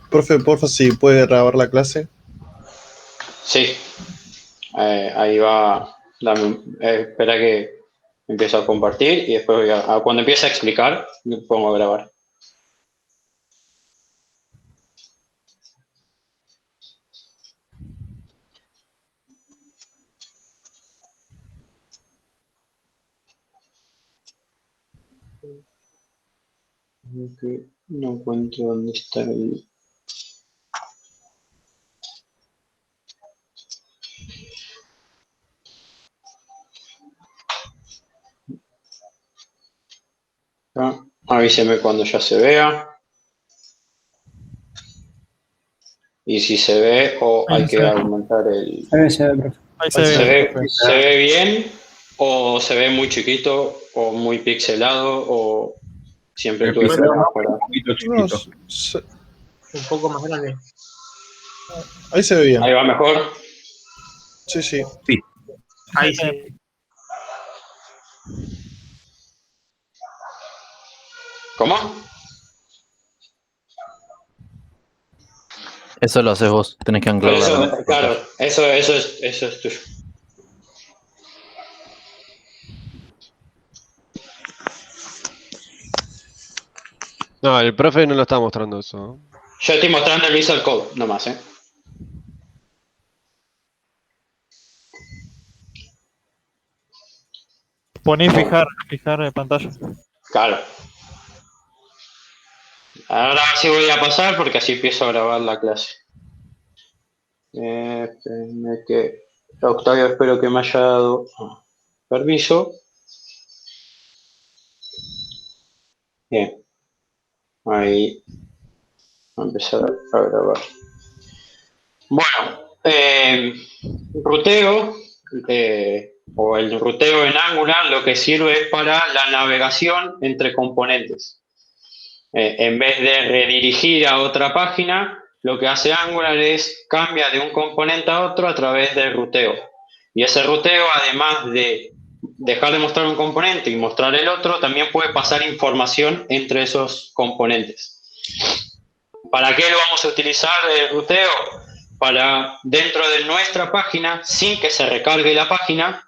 Profe, porfa, si puede grabar la clase. Sí, ahí va. Espera que empiezo a compartir y después cuando empiece a explicar, me pongo a grabar. No encuentro dónde está el... Avíseme cuando ya se vea. Y si se ve o hay que aumentar el... Se ve, profe. Ahí se ve. ¿Se ve bien o se ve muy chiquito o muy pixelado o siempre tuve que mejorar? Un poquito No, chiquito. Un poco más grande. ahí se ve bien. Ahí va mejor. Sí, sí. Ahí sí. ¿Cómo? Eso lo haces vos, tenés que Pero anclarlo. eso, claro, eso es tuyo. No, el profe no lo está mostrando eso, ¿no? Yo estoy mostrando el Visual Code nomás, ¿eh? Poné fijar pantalla. Claro. Ahora sí voy a pasar porque así empiezo a grabar la clase. Espérenme que Octavio espero que me haya dado permiso. Bien. Ahí. Voy a empezar a grabar. Bueno, ruteo o el ruteo en Angular lo que sirve es para la navegación entre componentes. En vez de redirigir a otra página, lo que hace Angular es cambia de un componente a otro a través del ruteo. Y ese ruteo, además de dejar de mostrar un componente y mostrar el otro, también puede pasar información entre esos componentes. ¿Para qué lo vamos a utilizar el ruteo? Para, dentro de nuestra página, sin que se recargue la página,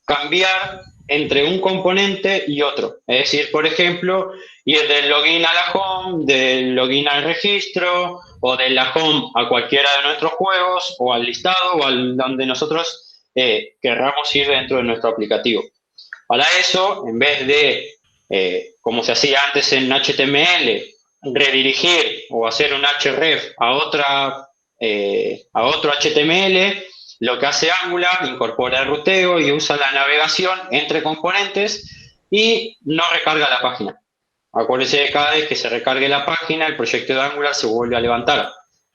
cambiar entre un componente y otro. Es decir, por ejemplo, ir del login a la home, del login al registro, o de la home a cualquiera de nuestros juegos, o al listado, o al donde nosotros querramos ir dentro de nuestro aplicativo. Para eso, en vez de, como se hacía antes en HTML, redirigir o hacer un href a otro HTML, lo que hace Angular, incorpora el ruteo y usa la navegación entre componentes y no recarga la página. Acuérdense que cada vez que se recargue la página, el proyecto de Angular se vuelve a levantar.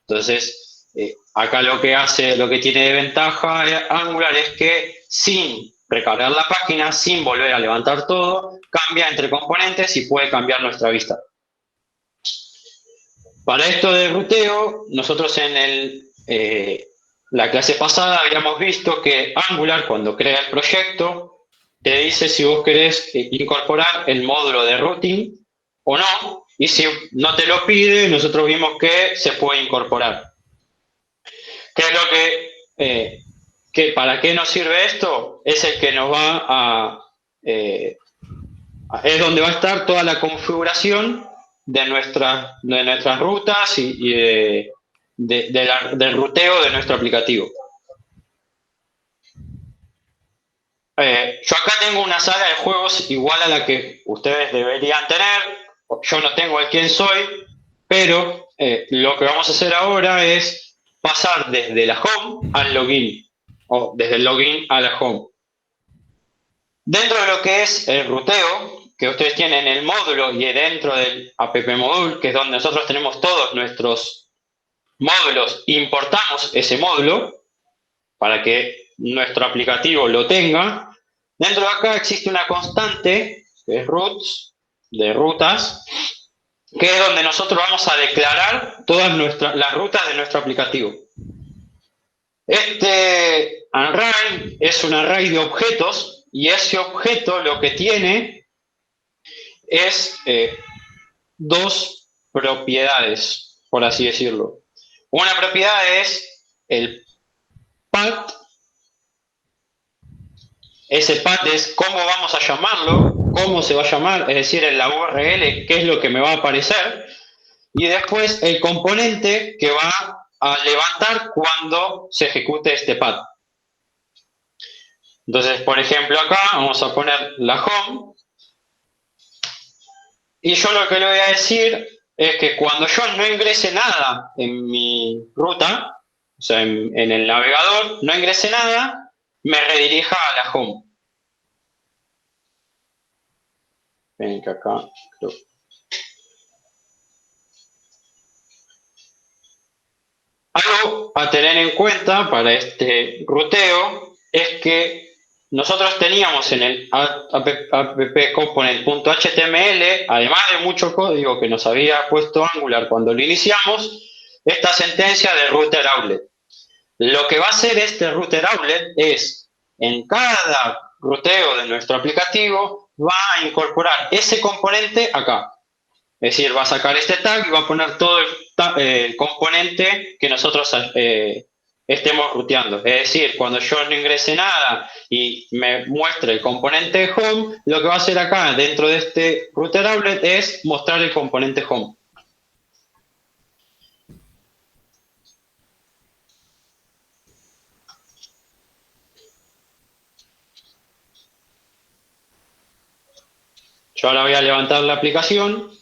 Entonces, acá lo que tiene de ventaja Angular es que sin recargar la página, sin volver a levantar todo, cambia entre componentes y puede cambiar nuestra vista. Para esto de ruteo, nosotros en la clase pasada habíamos visto que Angular, cuando crea el proyecto, te dice si vos querés incorporar el módulo de routing o no, y si no te lo pide, nosotros vimos que se puede incorporar. ¿Qué es lo que para qué nos sirve esto? Es el que nos va es donde va a estar toda la configuración de nuestras rutas y del ruteo de nuestro aplicativo. Yo acá tengo una sala de juegos igual a la que ustedes deberían tener. Yo no tengo el quién soy, pero lo que vamos a hacer ahora es pasar desde la home al login, o desde el login a la home. Dentro de lo que es el ruteo, que ustedes tienen el módulo y dentro del app module, que es donde nosotros tenemos todos nuestros módulos, importamos ese módulo para que nuestro aplicativo lo tenga. Dentro de acá existe una constante, que es routes, de rutas, que es donde nosotros vamos a declarar todas las rutas de nuestro aplicativo. Este array es un array de objetos y ese objeto lo que tiene es dos propiedades por así decirlo. Una propiedad es el path. Ese path es cómo vamos a llamarlo, cómo se va a llamar, es decir, en la URL, qué es lo que me va a aparecer. Y después el componente que va a levantar cuando se ejecute este path. Entonces, por ejemplo, acá vamos a poner la home. Y yo lo que le voy a decir es que cuando yo no ingrese nada en mi ruta, o sea, en el navegador, no ingrese nada, me redirija a la home. Ven que acá creo. Algo a tener en cuenta para este ruteo es que nosotros teníamos en el app-component.html, además de mucho código que nos había puesto Angular cuando lo iniciamos, esta sentencia de router outlet. Lo que va a hacer este router outlet es, en cada ruteo de nuestro aplicativo, va a incorporar ese componente acá. Es decir, va a sacar este tag y va a poner todo el componente que nosotros estemos ruteando. Es decir, cuando yo no ingrese nada y me muestre el componente home, lo que va a hacer acá dentro de este router outlet es mostrar el componente home. Yo ahora voy a levantar la aplicación.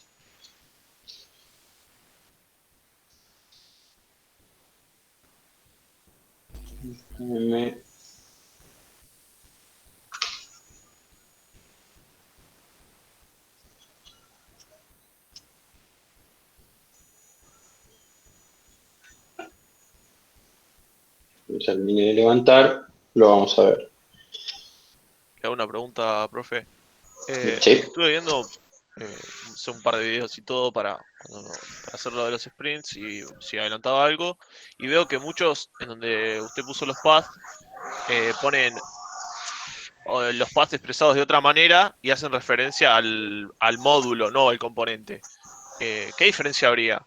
Termine de levantar, lo vamos a ver. Le hago una pregunta, profe. Sí. Estuve viendo hice un par de videos y todo para hacer lo de los sprints y si adelantaba algo. Y veo que muchos, en donde usted puso los paths, ponen los paths expresados de otra manera y hacen referencia al módulo, no al componente. ¿Qué diferencia habría?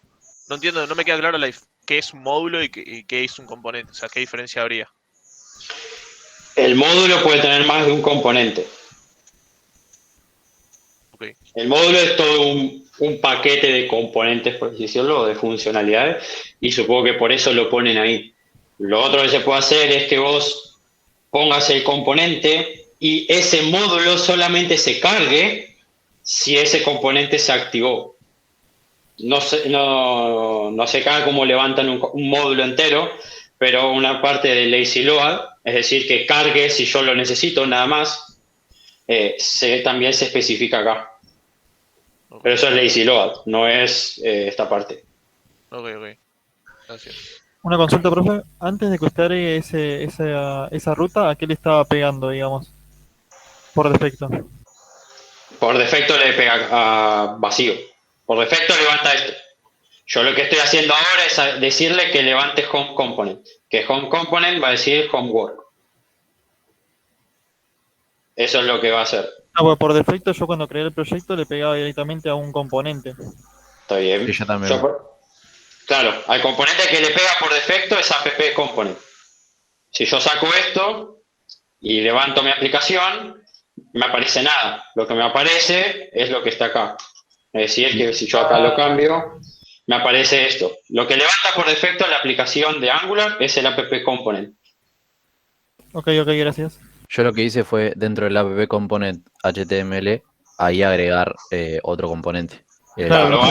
No entiendo, no me queda claro qué es un módulo y qué es un componente. O sea, ¿qué diferencia habría? El módulo puede tener más de un componente. Okay. El módulo es todo un paquete de componentes, por así decirlo, de funcionalidades, y supongo que por eso lo ponen ahí. Lo otro que se puede hacer es que vos pongas el componente y ese módulo solamente se cargue si ese componente se activó. No sé cada cómo levantan un módulo entero, pero una parte de lazy load, es decir, que cargue si yo lo necesito nada más, también se especifica acá. Okay. Pero eso es lazy load, no es esta parte. Ok. Gracias. Una consulta, profe. Antes de que usted agregue esa ruta, ¿a qué le estaba pegando, digamos? Por defecto. Por defecto le pega a vacío. Por defecto levanta esto. Yo lo que estoy haciendo ahora es decirle que levante home component. Que home component va a decir homework. Eso es lo que va a hacer. Ah, bueno, por defecto yo cuando creé el proyecto le pegaba directamente a un componente. Está bien. Sí, yo también. Claro, al componente que le pega por defecto es app component. Si yo saco esto y levanto mi aplicación, me aparece nada. Lo que me aparece es lo que está acá. Es decir, que si yo acá lo cambio, me aparece esto. Lo que levanta por defecto la aplicación de Angular es el app component. Ok, gracias. Yo lo que hice fue dentro del app component HTML ahí agregar otro componente. Claro,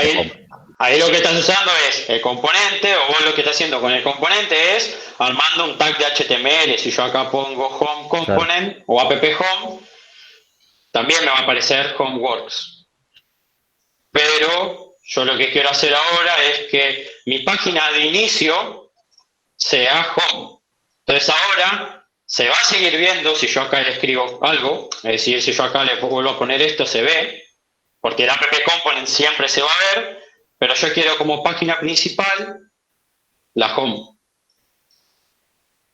ahí lo que estás usando es el componente, o vos lo que estás haciendo con el componente es armando un tag de HTML. Si yo acá pongo home component, claro, o app home, también me va a aparecer homeworks. Pero yo lo que quiero hacer ahora es que mi página de inicio sea home. Entonces ahora se va a seguir viendo si yo acá le escribo algo, es decir, si yo acá le vuelvo a poner esto, se ve, porque el app component siempre se va a ver, pero yo quiero como página principal la home.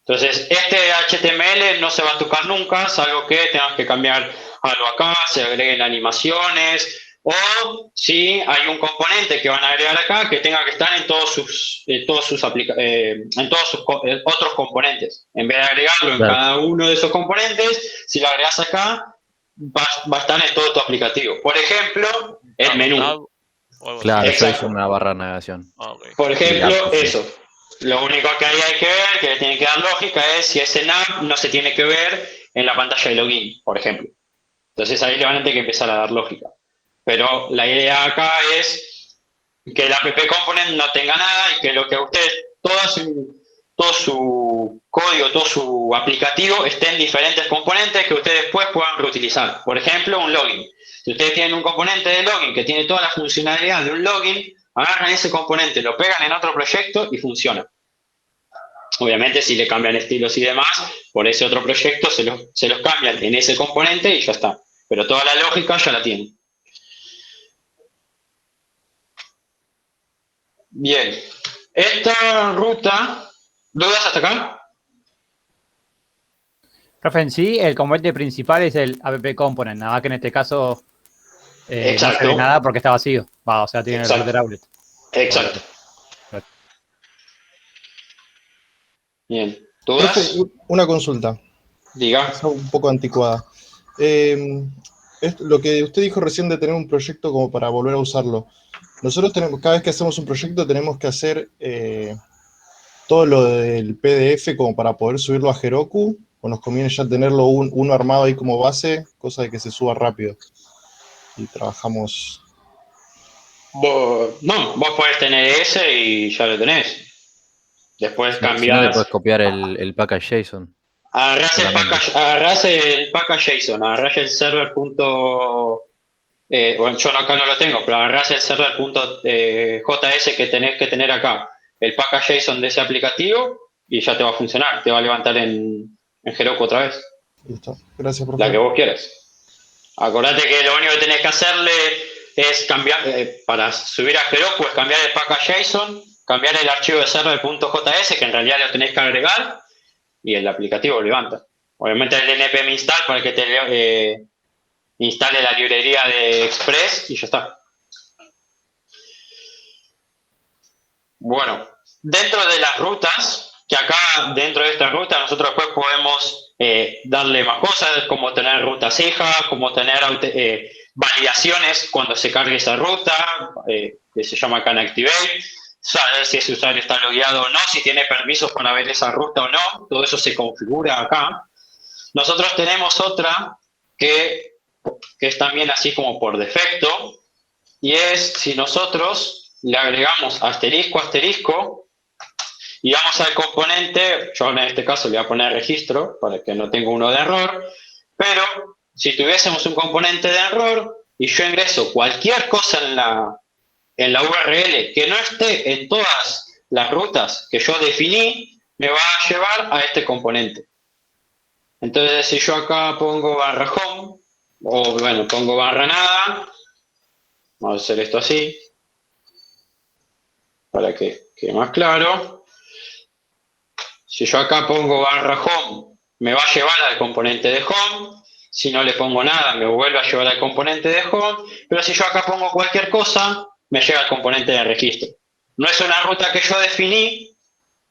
Entonces, este HTML no se va a tocar nunca, salvo que tengas que cambiar algo acá, se agreguen animaciones, O si hay un componente que van a agregar acá que tenga que estar en todos sus otros componentes. En vez de agregarlo en Claro. cada uno de esos componentes, si lo agregas acá, va a estar en todo tu aplicativo. Por ejemplo, el menú. Nav o algo así. Claro, yo Exacto. hice una barra de navegación. Ah, ok. Por ejemplo, Y la- eso. Lo único que ahí hay que ver, que le tiene que dar lógica, es si ese nav no se tiene que ver en la pantalla de login, por ejemplo. Entonces ahí le van a tener que empezar a dar lógica. Pero la idea acá es que el app component no tenga nada y que lo que ustedes, todo su código, todo su aplicativo esté en diferentes componentes que ustedes después puedan reutilizar. Por ejemplo, un login. Si ustedes tienen un componente de login que tiene toda la funcionalidad de un login, agarran ese componente, lo pegan en otro proyecto y funciona. Obviamente, si le cambian estilos y demás, por ese otro proyecto se los cambian en ese componente y ya está. Pero toda la lógica ya la tienen. Bien. Esta ruta, ¿dudas hasta acá? Profe, en sí, el componente principal es el app component, nada que en este caso no se Exacto. ve nada porque está vacío. O sea, tiene Exacto. el router outlet. Exacto. Bien. Profe, ¿Dudas? una consulta, Diga. quizá un poco anticuada. Lo que usted dijo recién de tener un proyecto como para volver a usarlo. Nosotros tenemos, cada vez que hacemos un proyecto tenemos que hacer todo lo del PDF como para poder subirlo a Heroku, o nos conviene ya tenerlo uno armado ahí como base, cosa de que se suba rápido. Y trabajamos. Vos podés tener ese y ya lo tenés. Después Si no le cambiás. puedes copiar el package JSON. Agarrás el solamente. package JSON, agarrás el server. Bueno, yo acá no lo tengo, pero agarrás el server.js que tenés que tener acá, el package JSON de ese aplicativo y ya te va a funcionar, te va a levantar en Heroku otra vez, Listo. Gracias, la que profe. vos quieras. Acordate que lo único que tenés que hacerle es cambiar, para subir a Heroku, es cambiar el package JSON, cambiar el archivo de server.js, que en realidad lo tenés que agregar, y el aplicativo lo levanta. Obviamente el npm install para que te instale la librería de Express y ya está. Bueno, dentro de las rutas, que acá dentro de esta ruta nosotros después podemos darle más cosas, como tener rutas hijas, como tener validaciones cuando se cargue esa ruta, que se llama CanActivate, saber si ese usuario está logueado o no, si tiene permisos para ver esa ruta o no, todo eso se configura acá. Nosotros tenemos otra que es también así como por defecto, y es si nosotros le agregamos asterisco, asterisco, y vamos al componente, yo en este caso le voy a poner registro, para que no tenga uno de error, pero si tuviésemos un componente de error, y yo ingreso cualquier cosa en la URL que no esté en todas las rutas que yo definí, me va a llevar a este componente. Entonces, si yo acá pongo /home, o bueno, pongo /nada, vamos a hacer esto así, para que quede más claro. Si yo acá pongo /home, me va a llevar al componente de home. Si no le pongo nada, me vuelve a llevar al componente de home. Pero si yo acá pongo cualquier cosa, me lleva al componente de registro. No es una ruta que yo definí,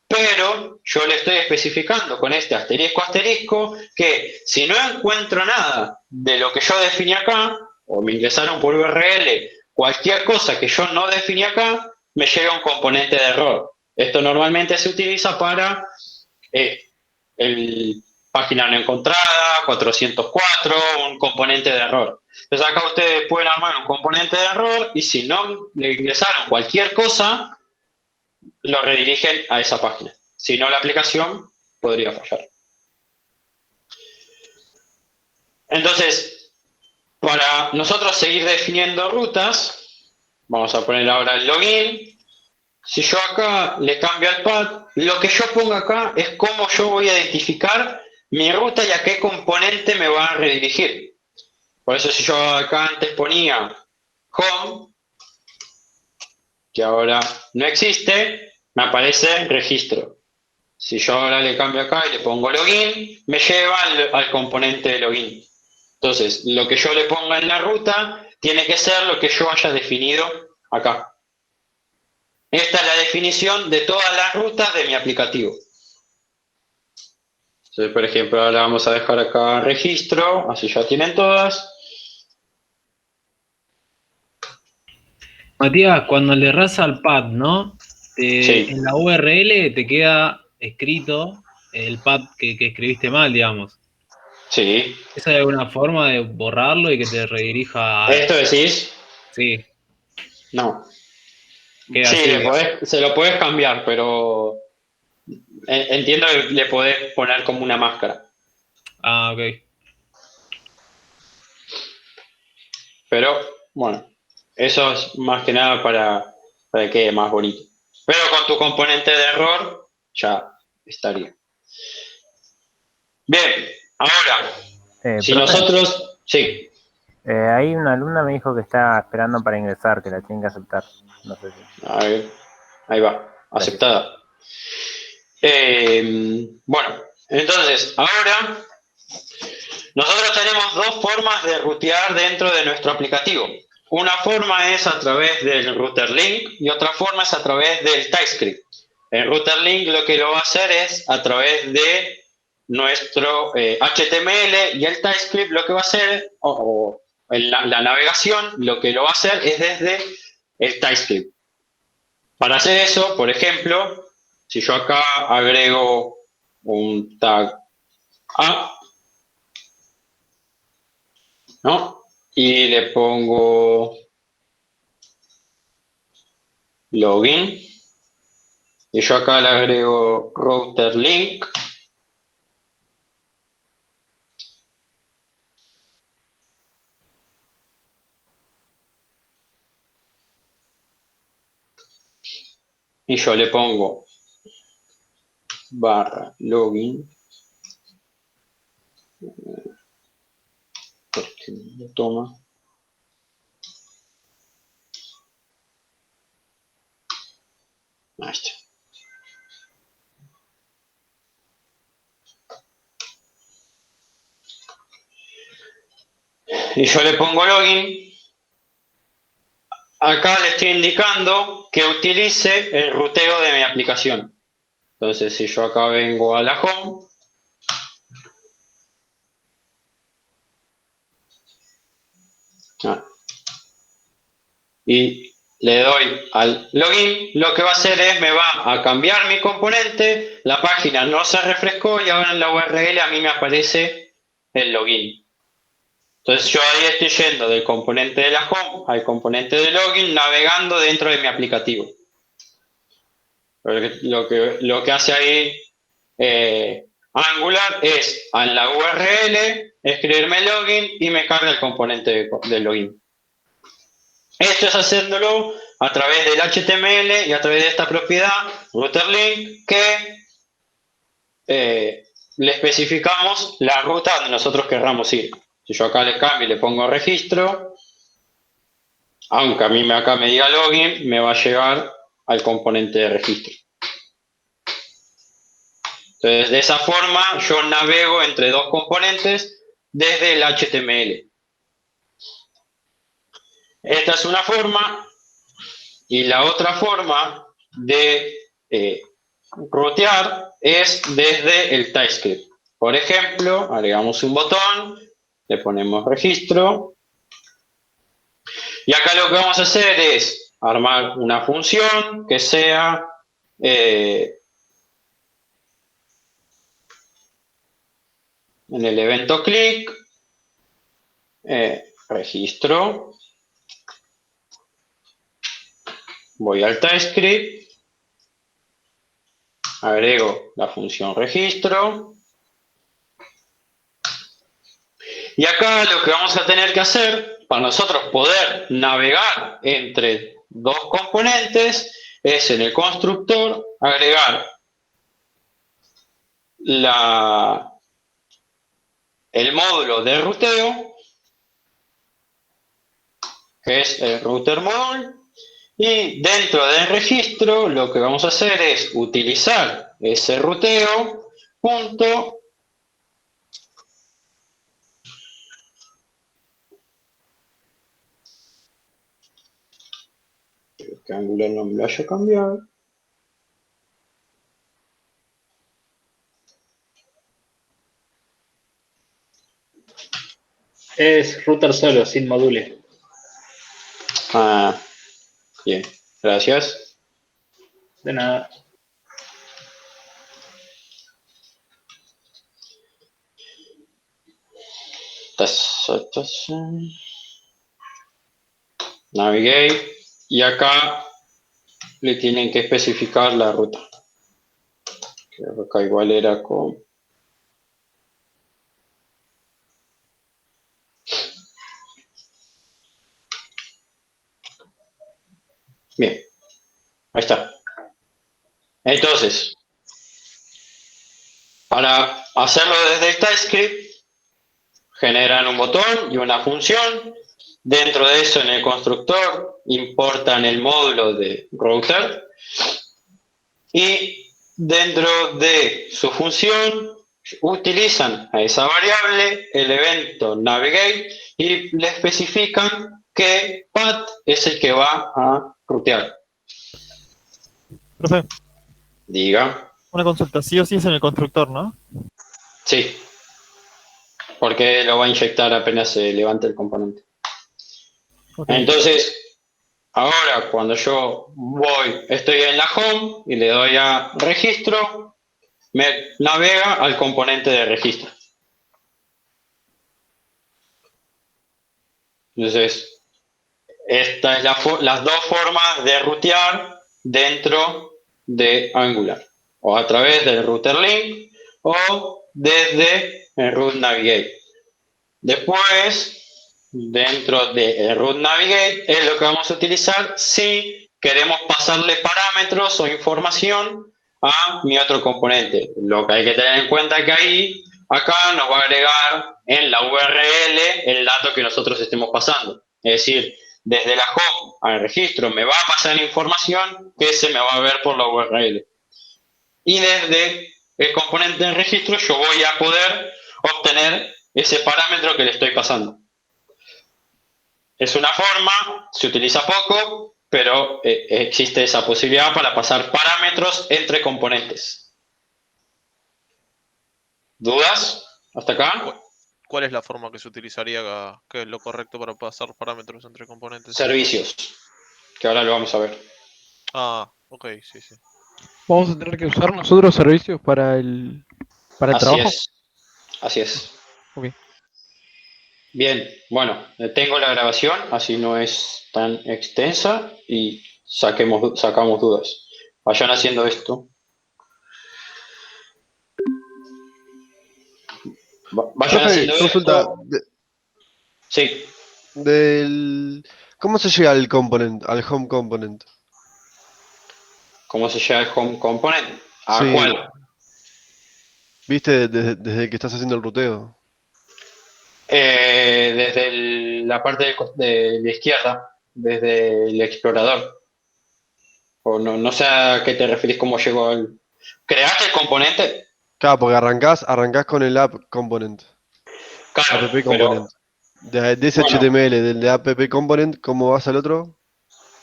pero yo le estoy especificando con este asterisco asterisco que si no encuentro nada de lo que yo definí acá, o me ingresaron por URL, cualquier cosa que yo no definí acá, me llega un componente de error. Esto normalmente se utiliza para el página no encontrada, 404, un componente de error. Entonces acá ustedes pueden armar un componente de error y si no le ingresaron cualquier cosa, lo redirigen a esa página. Si no, la aplicación podría fallar. Entonces, para nosotros seguir definiendo rutas, vamos a poner ahora el login. Si yo acá le cambio al path, lo que yo pongo acá es cómo yo voy a identificar mi ruta y a qué componente me va a redirigir. Por eso si yo acá antes ponía home, que ahora no existe, me aparece registro. Si yo ahora le cambio acá y le pongo login, me lleva al componente de login. Entonces, lo que yo le ponga en la ruta tiene que ser lo que yo haya definido acá. Esta es la definición de todas las rutas de mi aplicativo. Entonces, por ejemplo, ahora vamos a dejar acá registro, así ya tienen todas. Matías, cuando le erras al pad, ¿no? Sí. En la URL te queda escrito el pad que escribiste mal, digamos. Sí. ¿Esa hay alguna forma de borrarlo y que te redirija a... ¿Esto decís? Sí, No. queda Sí, así. se lo podés cambiar, pero entiendo que le podés poner como una máscara. Ah, ok. Pero, bueno, eso es más que nada para que quede más bonito. Pero con tu componente de error ya estaría. Bien, ahora, si Profe, nosotros... Sí, ahí una alumna me dijo que está esperando para ingresar, que la tienen que aceptar. No sé si. a ver, ahí va, aceptada. Bueno, entonces, ahora nosotros tenemos dos formas de rutear dentro de nuestro aplicativo. Una forma es a través del router link y otra forma es a través del TypeScript. El router link lo que lo va a hacer es a través de nuestro HTML y el TypeScript lo que va a hacer, o la navegación, lo que lo va a hacer es desde el TypeScript. Para hacer eso, por ejemplo, si yo acá agrego un tag A, ¿no? Y le pongo login. Y yo acá le agrego router link. Y yo le pongo barra login. Porque no lo toma. Ahí está. Y yo le pongo login. Acá le estoy indicando que utilice el ruteo de mi aplicación. Entonces, si yo acá vengo a la home, y le doy al login, lo que va a hacer es me va a cambiar mi componente, la página no se refrescó y ahora en la URL a mí me aparece el login. Entonces yo ahí estoy yendo del componente de la home al componente de login navegando dentro de mi aplicativo. Lo que hace ahí Angular es en la URL escribirme login y me carga el componente del login. Esto es haciéndolo a través del HTML y a través de esta propiedad, router link, que le especificamos la ruta donde nosotros querramos ir. Si yo acá le cambio y le pongo registro, aunque a mí acá me diga login, me va a llevar al componente de registro. Entonces, de esa forma, yo navego entre dos componentes desde el HTML. Esta es una forma. Y la otra forma de rutear es desde el TypeScript. Por ejemplo, agregamos un botón, le ponemos registro. Y acá lo que vamos a hacer es armar una función que sea en el evento click, registro. Voy al TypeScript. Agrego la función registro. Y acá lo que vamos a tener que hacer para nosotros poder navegar entre dos componentes es en el constructor agregar el módulo de ruteo, que es el router module, y dentro del registro lo que vamos a hacer es utilizar ese ruteo junto que Angular no me lo haya cambiado. Es router solo, sin módulo. Ah, bien, gracias. De nada. Navigate. Y acá le tienen que especificar la ruta. Creo que acá igual era con... Bien, ahí está. Entonces, para hacerlo desde el TypeScript, generan un botón y una función. Dentro de eso, en el constructor, importan el módulo de router. Y dentro de su función, utilizan a esa variable el evento navigate y le especifican qué path es el que va a rutear. Profe, Diga, una consulta, sí o sí es en el constructor, ¿no? sí, porque lo va a inyectar apenas se levante el componente. Ok. Entonces, ahora cuando yo estoy en la home y le doy a registro, me navega al componente de registro. Entonces, estas es las dos formas de rutear dentro de Angular. O a través del router link o desde el root navigate. Después, dentro del root navigate es lo que vamos a utilizar si queremos pasarle parámetros o información a mi otro componente. Lo que hay que tener en cuenta es que ahí, acá nos va a agregar en la URL el dato que nosotros estemos pasando. Es decir, desde la home al registro me va a pasar información que se me va a ver por la URL. Y desde el componente de registro yo voy a poder obtener ese parámetro que le estoy pasando. Es una forma, se utiliza poco, pero existe esa posibilidad para pasar parámetros entre componentes. ¿Dudas hasta acá? ¿Cuál es la forma que se utilizaría, que es lo correcto para pasar parámetros entre componentes? Servicios, que ahora lo vamos a ver. Ah, ok, sí, sí. Vamos a tener que usar nosotros servicios para el Así trabajo. así es. Ok. Bien, bueno, tengo la grabación, así no es tan extensa y sacamos dudas. Vayan haciendo esto. Vayan Profe, haciendo consulta, esto. Sí, ¿cómo se llega al component, al home component? ¿cómo se llama el home component? ¿A Sí, cuál? viste, desde que estás haciendo el ruteo. Desde la parte de la izquierda, desde el explorador. O no sé a qué te referís, cómo llegó al... ¿Creaste el componente? Claro, porque arrancás con el app component, Claro, app pero component. De ese bueno, HTML, del de app component, ¿cómo vas al otro?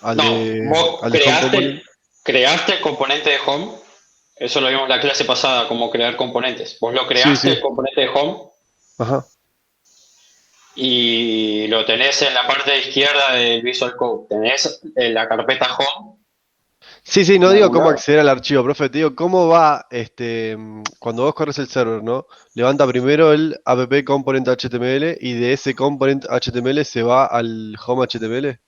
no, vos Al de home component. creaste el componente de home. Eso lo vimos en la clase pasada, cómo crear componentes. Vos lo Sí, creaste, sí. el componente de home, Ajá. y lo tenés en la parte izquierda del Visual Code. Tenés la carpeta home Sí, sí, no en digo algún cómo lado. acceder al archivo, profe, te digo cómo va, cuando vos corres el server, ¿no? Levanta primero el app component HTML y de ese component HTML se va al home HTML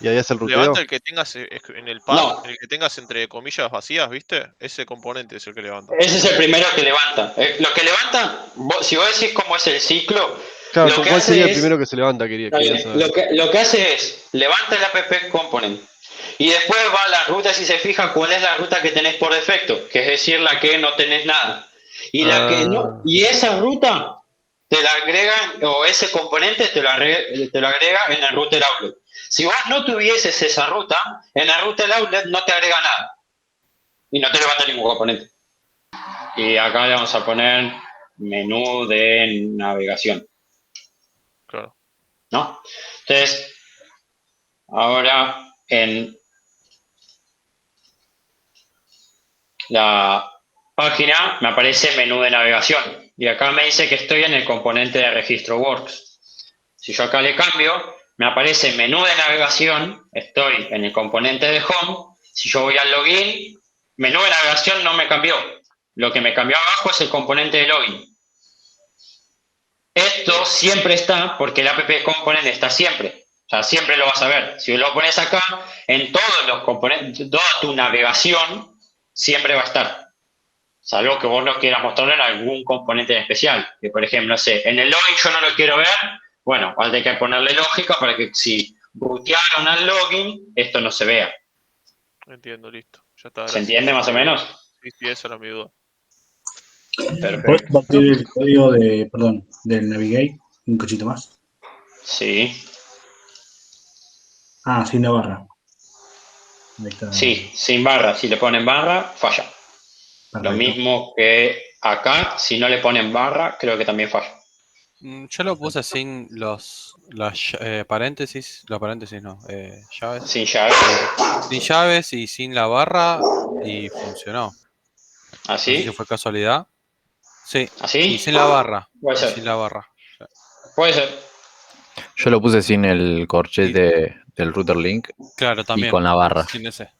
y ahí hace el Levanta ruteo. el que tengas en el path, No, el que tengas entre comillas vacías, ¿viste? Ese componente es el que levanta. ese es el primero que levanta. Lo que levanta, si vos decís cómo es el ciclo, Claro, lo que ¿cuál sería hace el primero es, que se levanta? está Quería bien, saber. lo que hace es, levanta el app component y después va a la ruta, si se fija cuál es la ruta que tenés por defecto, que es decir, la que no tenés nada. Y la que no, Ah, y esa ruta te la agregan, o ese componente te lo agrega en el router outlet. Si vos no tuvieses esa ruta, en el router outlet no te agrega nada y no te levanta ningún componente. Y acá le vamos a poner menú de navegación, Claro. ¿no? Entonces, ahora en la página, me aparece menú de navegación. Y acá me dice que estoy en el componente de registro Works. Si yo acá le cambio, me aparece menú de navegación, estoy en el componente de Home. Si yo voy al login, menú de navegación no me cambió. Lo que me cambió abajo es el componente de login. Esto siempre está porque el app component está siempre. O sea, siempre lo vas a ver. Si lo pones acá, en todos los componentes, toda tu navegación, siempre va a estar. Salvo que vos no quieras mostrarlo en algún componente en especial. Que por ejemplo, no sé, en el login yo no lo quiero ver. Bueno, hay que ponerle lógica para que si bootearon al login, esto no se vea. Entiendo, listo. Ya está. ¿Se entiende más o menos? Sí, sí, esa era mi duda. ¿Puedes Perfecto. compartir el código del Navigate? Un cachito más. Sí. Ah, sin la barra. Ahí está. Sí, sin barra. Si le ponen barra, falla. Perfecto. Lo mismo que acá, si no le ponen barra, creo que también falla. Yo lo puse sin los paréntesis, los paréntesis no, llaves. Sin llaves. Sin llaves y sin la barra y funcionó. ¿Ah, No sé si sí? fue casualidad. Sí. ¿Así? Y sin la barra. Puede ser. Sin la barra. Puede ser. Yo lo puse sin el corchete del router link Claro, también. y con la barra. Sin ese.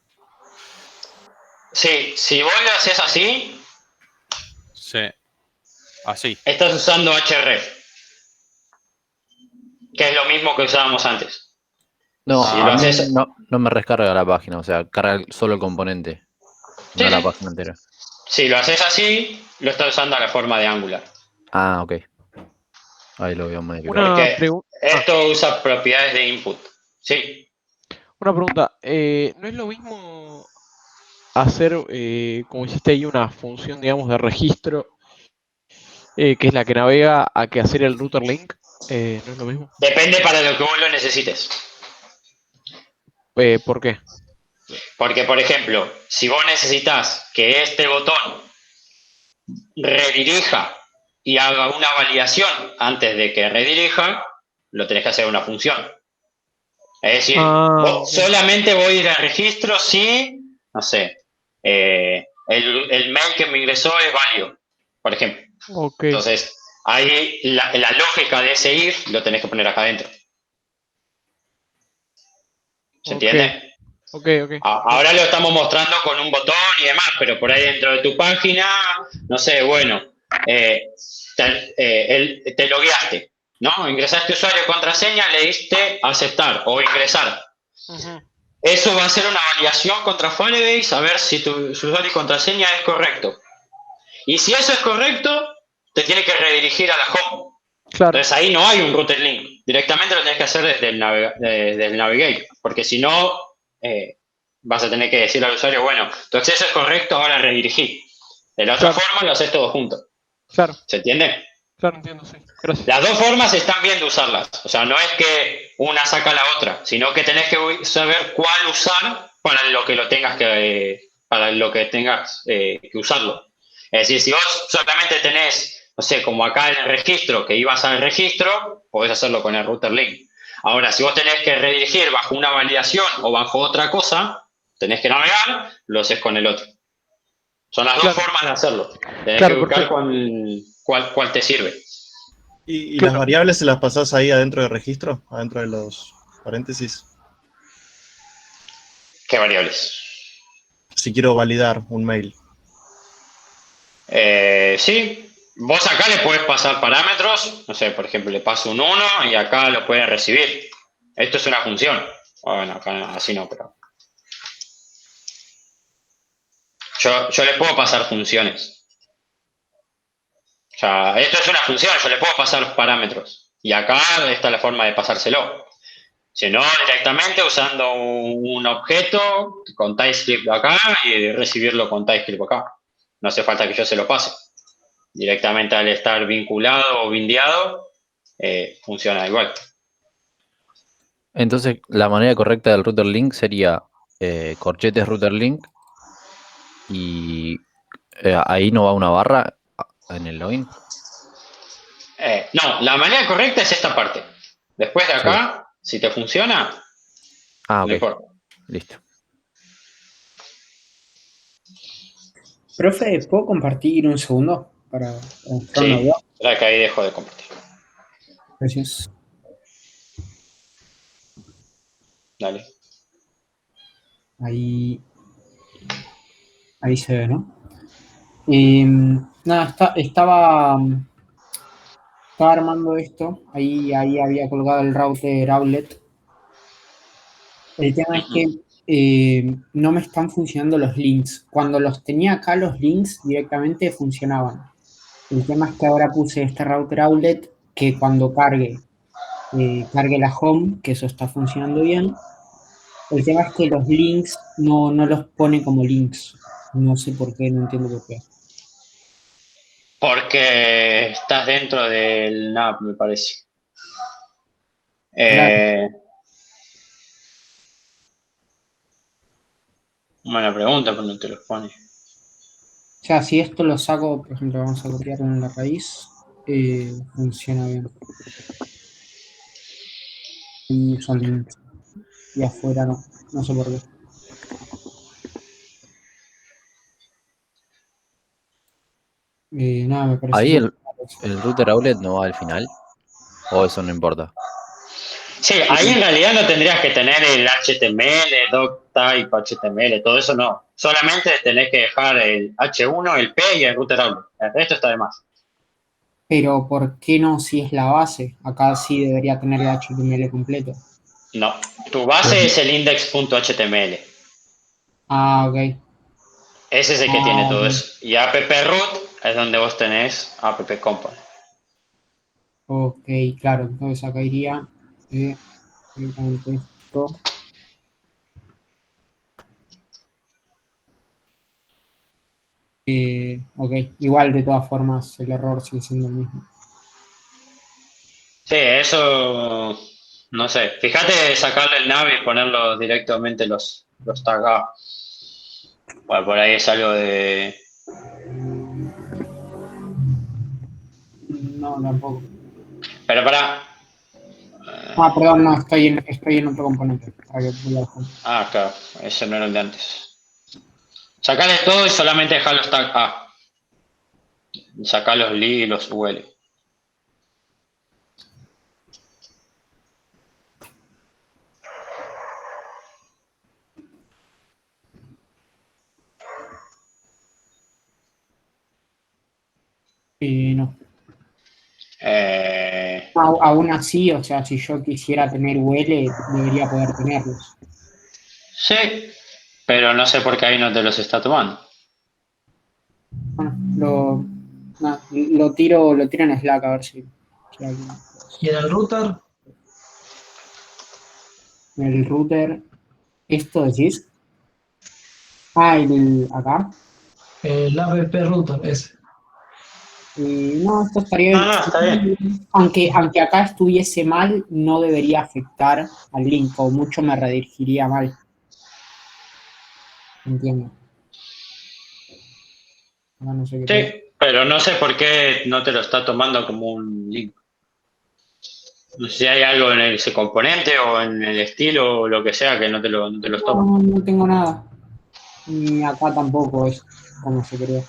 Sí, si vos lo haces así, Sí. Así. estás usando href, que es lo mismo que usábamos antes. No, Si a lo mí haces- no me rescarga la página, o sea, carga solo el componente, Sí, no la sí. página entera. Si lo haces así, lo estás usando a la forma de Angular. Ah, ok. Ahí lo voy a modificar. Una Porque pregunta. esto usa propiedades de input. Sí. Una pregunta. ¿No es lo mismo hacer, como hiciste ahí, una función, digamos, de registro, que es la que navega, a que hacer el router link? ¿No es lo mismo? Depende para lo que vos lo necesites. ¿Por qué? Porque, por ejemplo, si vos necesitas que este botón redirija y haga una validación antes de que redirija, lo tenés que hacer una función. Es decir, vos solamente voy a ir a registro si, no sé, el mail que me ingresó es válido, por ejemplo. Ok. Entonces, ahí la lógica de ese if lo tenés que poner acá adentro. ¿Se entiende? Ok. Ahora lo estamos mostrando con un botón y demás, pero por ahí dentro de tu página, no sé, bueno, te logueaste, ¿no? Ingresaste usuario y contraseña, le diste aceptar o ingresar. Eso va a ser una validación contra Firebase a ver si tu usuario y contraseña es correcto. Y si eso es correcto, te tiene que redirigir a la home. Claro. Entonces ahí no hay un router link. Directamente lo tenés que hacer desde el Navigate. Porque si no, vas a tener que decirle al usuario, bueno, tu acceso es correcto, ahora redirigí. De la otra forma lo haces todo junto. Claro. ¿Se entiende? Claro, entiendo, sí. Gracias. Las dos formas están bien de usarlas. O sea, no es que una saca la otra, sino que tenés que saber cuál usar para lo que tengas que usarlo. Es decir, si vos solamente tenés, no sé, como acá en el registro, que ibas al registro, podés hacerlo con el router link. Ahora, si vos tenés que redirigir bajo una validación o bajo otra cosa, tenés que navegar, lo haces con el otro. Son las dos formas de hacerlo. Tenés que buscar cuál te sirve. ¿Y las variables se las pasás ahí adentro del registro? Adentro de los paréntesis. ¿Qué variables? Si quiero validar un mail. Sí. Vos acá le podés pasar parámetros. No sé, por ejemplo, le paso un 1 y acá lo puede recibir. Esto es una función. Bueno, acá así no, pero... Yo le puedo pasar funciones. O sea, esto es una función, yo le puedo pasar parámetros. Y acá está la forma de pasárselo. Si no, directamente usando un objeto con TypeScript acá y recibirlo con TypeScript acá. No hace falta que yo se lo pase. Directamente al estar vinculado o bindeado, funciona igual. Entonces, la manera correcta del router link sería corchetes router link y ahí no va una barra en el login. No, la manera correcta es esta parte. Después de acá, si te funciona, Ah, no ok. importa. Listo. Profe, ¿puedo compartir un segundo para mostrar una Sí, duda? espera que ahí dejo de compartir. Gracias. Dale. Ahí se ve, ¿no? Nada, estaba armando esto. Ahí había colgado el router outlet. El tema es que no me están funcionando los links. Cuando los tenía acá, los links directamente funcionaban. El tema es que ahora puse este router outlet que cuando cargue la home, que eso está funcionando bien. El tema es que los links no los pone como links. No sé por qué, no entiendo por qué. Porque estás dentro del NAP, me parece. Claro. Buena pregunta, pero no te los pone. O sea, si esto lo saco, por ejemplo, vamos a copiar en la raíz, funciona bien. Y son links. Y afuera no. No sé por qué. Nada, me parece Ahí súper raro eso. el router outlet no va al final. O eso no importa. Sí, ahí en realidad no tendrías que tener el HTML, doctype, HTML, todo eso no. Solamente tenés que dejar el H1, el P y el router outlet. El resto está de más. Pero ¿por qué no si es la base? Acá sí debería tener el HTML completo. No, tu base es el index.html. Ah, ok. Ese es el que tiene Ah, todo ok. eso. Y app root es donde vos tenés app component. Ok, claro. Entonces acá iría directamente esto. Ok, igual de todas formas el error sigue siendo el mismo. Sí, eso no sé. Fíjate de sacarle el nav y ponerlo directamente los tag A. Bueno, por ahí es algo de. No, tampoco. Pero para. Ah, perdón, no, estoy en otro componente. Para que voy a dejar. Ah, claro, ese no era el de antes. Sacale todo y solamente dejar los tag A. Sacá los li y los ul. No. Eh, Aún así, o sea, si yo quisiera tener UL, debería poder tenerlos. sí, pero no sé por qué ahí no te los está tomando. Bueno, lo tiro en Slack a ver si alguien. ¿Y en el router? El router, ¿esto decís? Ah, acá. El app router, ese. No, esto estaría No, bien. no, está bien. Aunque acá estuviese mal, no debería afectar al link, o mucho me redirigiría mal. Entiendo. Ahora no sé qué pedo. Sí, pero no sé por qué no te lo está tomando como un link. No sé si hay algo en ese componente o en el estilo o lo que sea que no te los toma. No tengo nada. Ni acá tampoco es como se creó.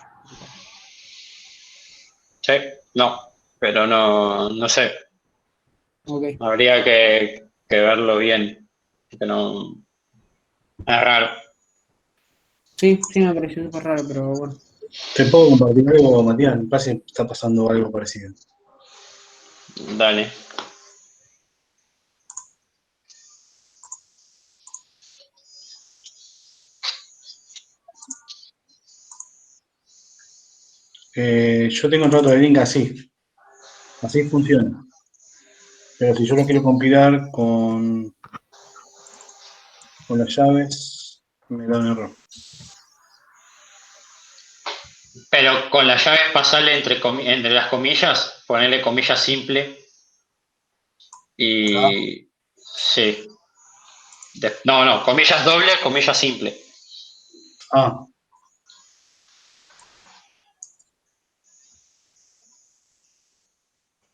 Sí, no, pero no sé. Ok. Habría que verlo bien. Que no, es raro. Sí, me pareció súper raro, pero bueno. Te puedo compartir algo, Matías. Me parece que está pasando algo parecido. Dale. Yo tengo el rato de link así. Así funciona. Pero si yo lo quiero compilar con las llaves, me da un error. Pero con la llave pasarle entre las comillas, ponerle comillas simple y. Sí. No, comillas doble, comillas simple. Ah.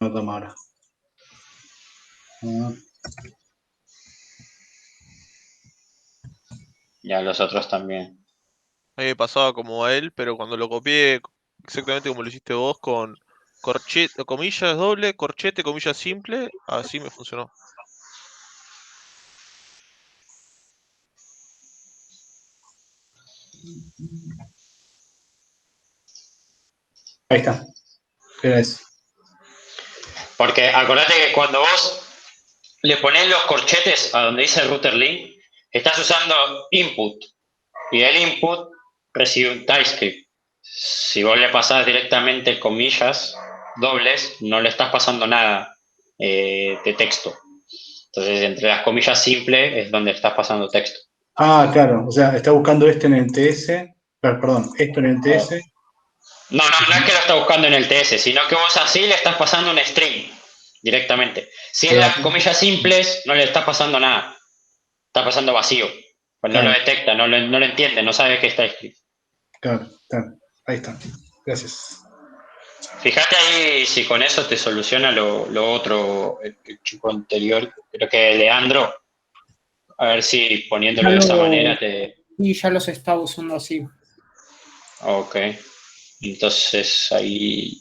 No toma ahora. Ah. Ya los otros también. A mí me pasaba como a él, pero cuando lo copié exactamente como lo hiciste vos, con corchete, comillas doble, corchete, comillas simple, así me funcionó. Ahí está. Era eso. Porque acordate que cuando vos le pones los corchetes a donde dice router link, estás usando input. Y el input recibe un TypeScript. Si vos le pasás directamente comillas dobles, no le estás pasando nada de texto. Entonces, entre las comillas simples es donde estás pasando texto. Ah, claro. O sea, está buscando este en el TS. Perdón, esto en el TS. No es que lo está buscando en el TS, sino que vos así le estás pasando un string directamente. Si en las comillas simples no le estás pasando nada. Está pasando vacío. Pues no Claro. lo detecta, no lo entiende, no sabe que está escrito. Claro. Ahí está. Gracias. Fíjate ahí si con eso te soluciona lo otro, el chico anterior, creo que Leandro. A ver si poniéndolo de esa manera te... Y ya los estaba usando así. Ok. Entonces ahí...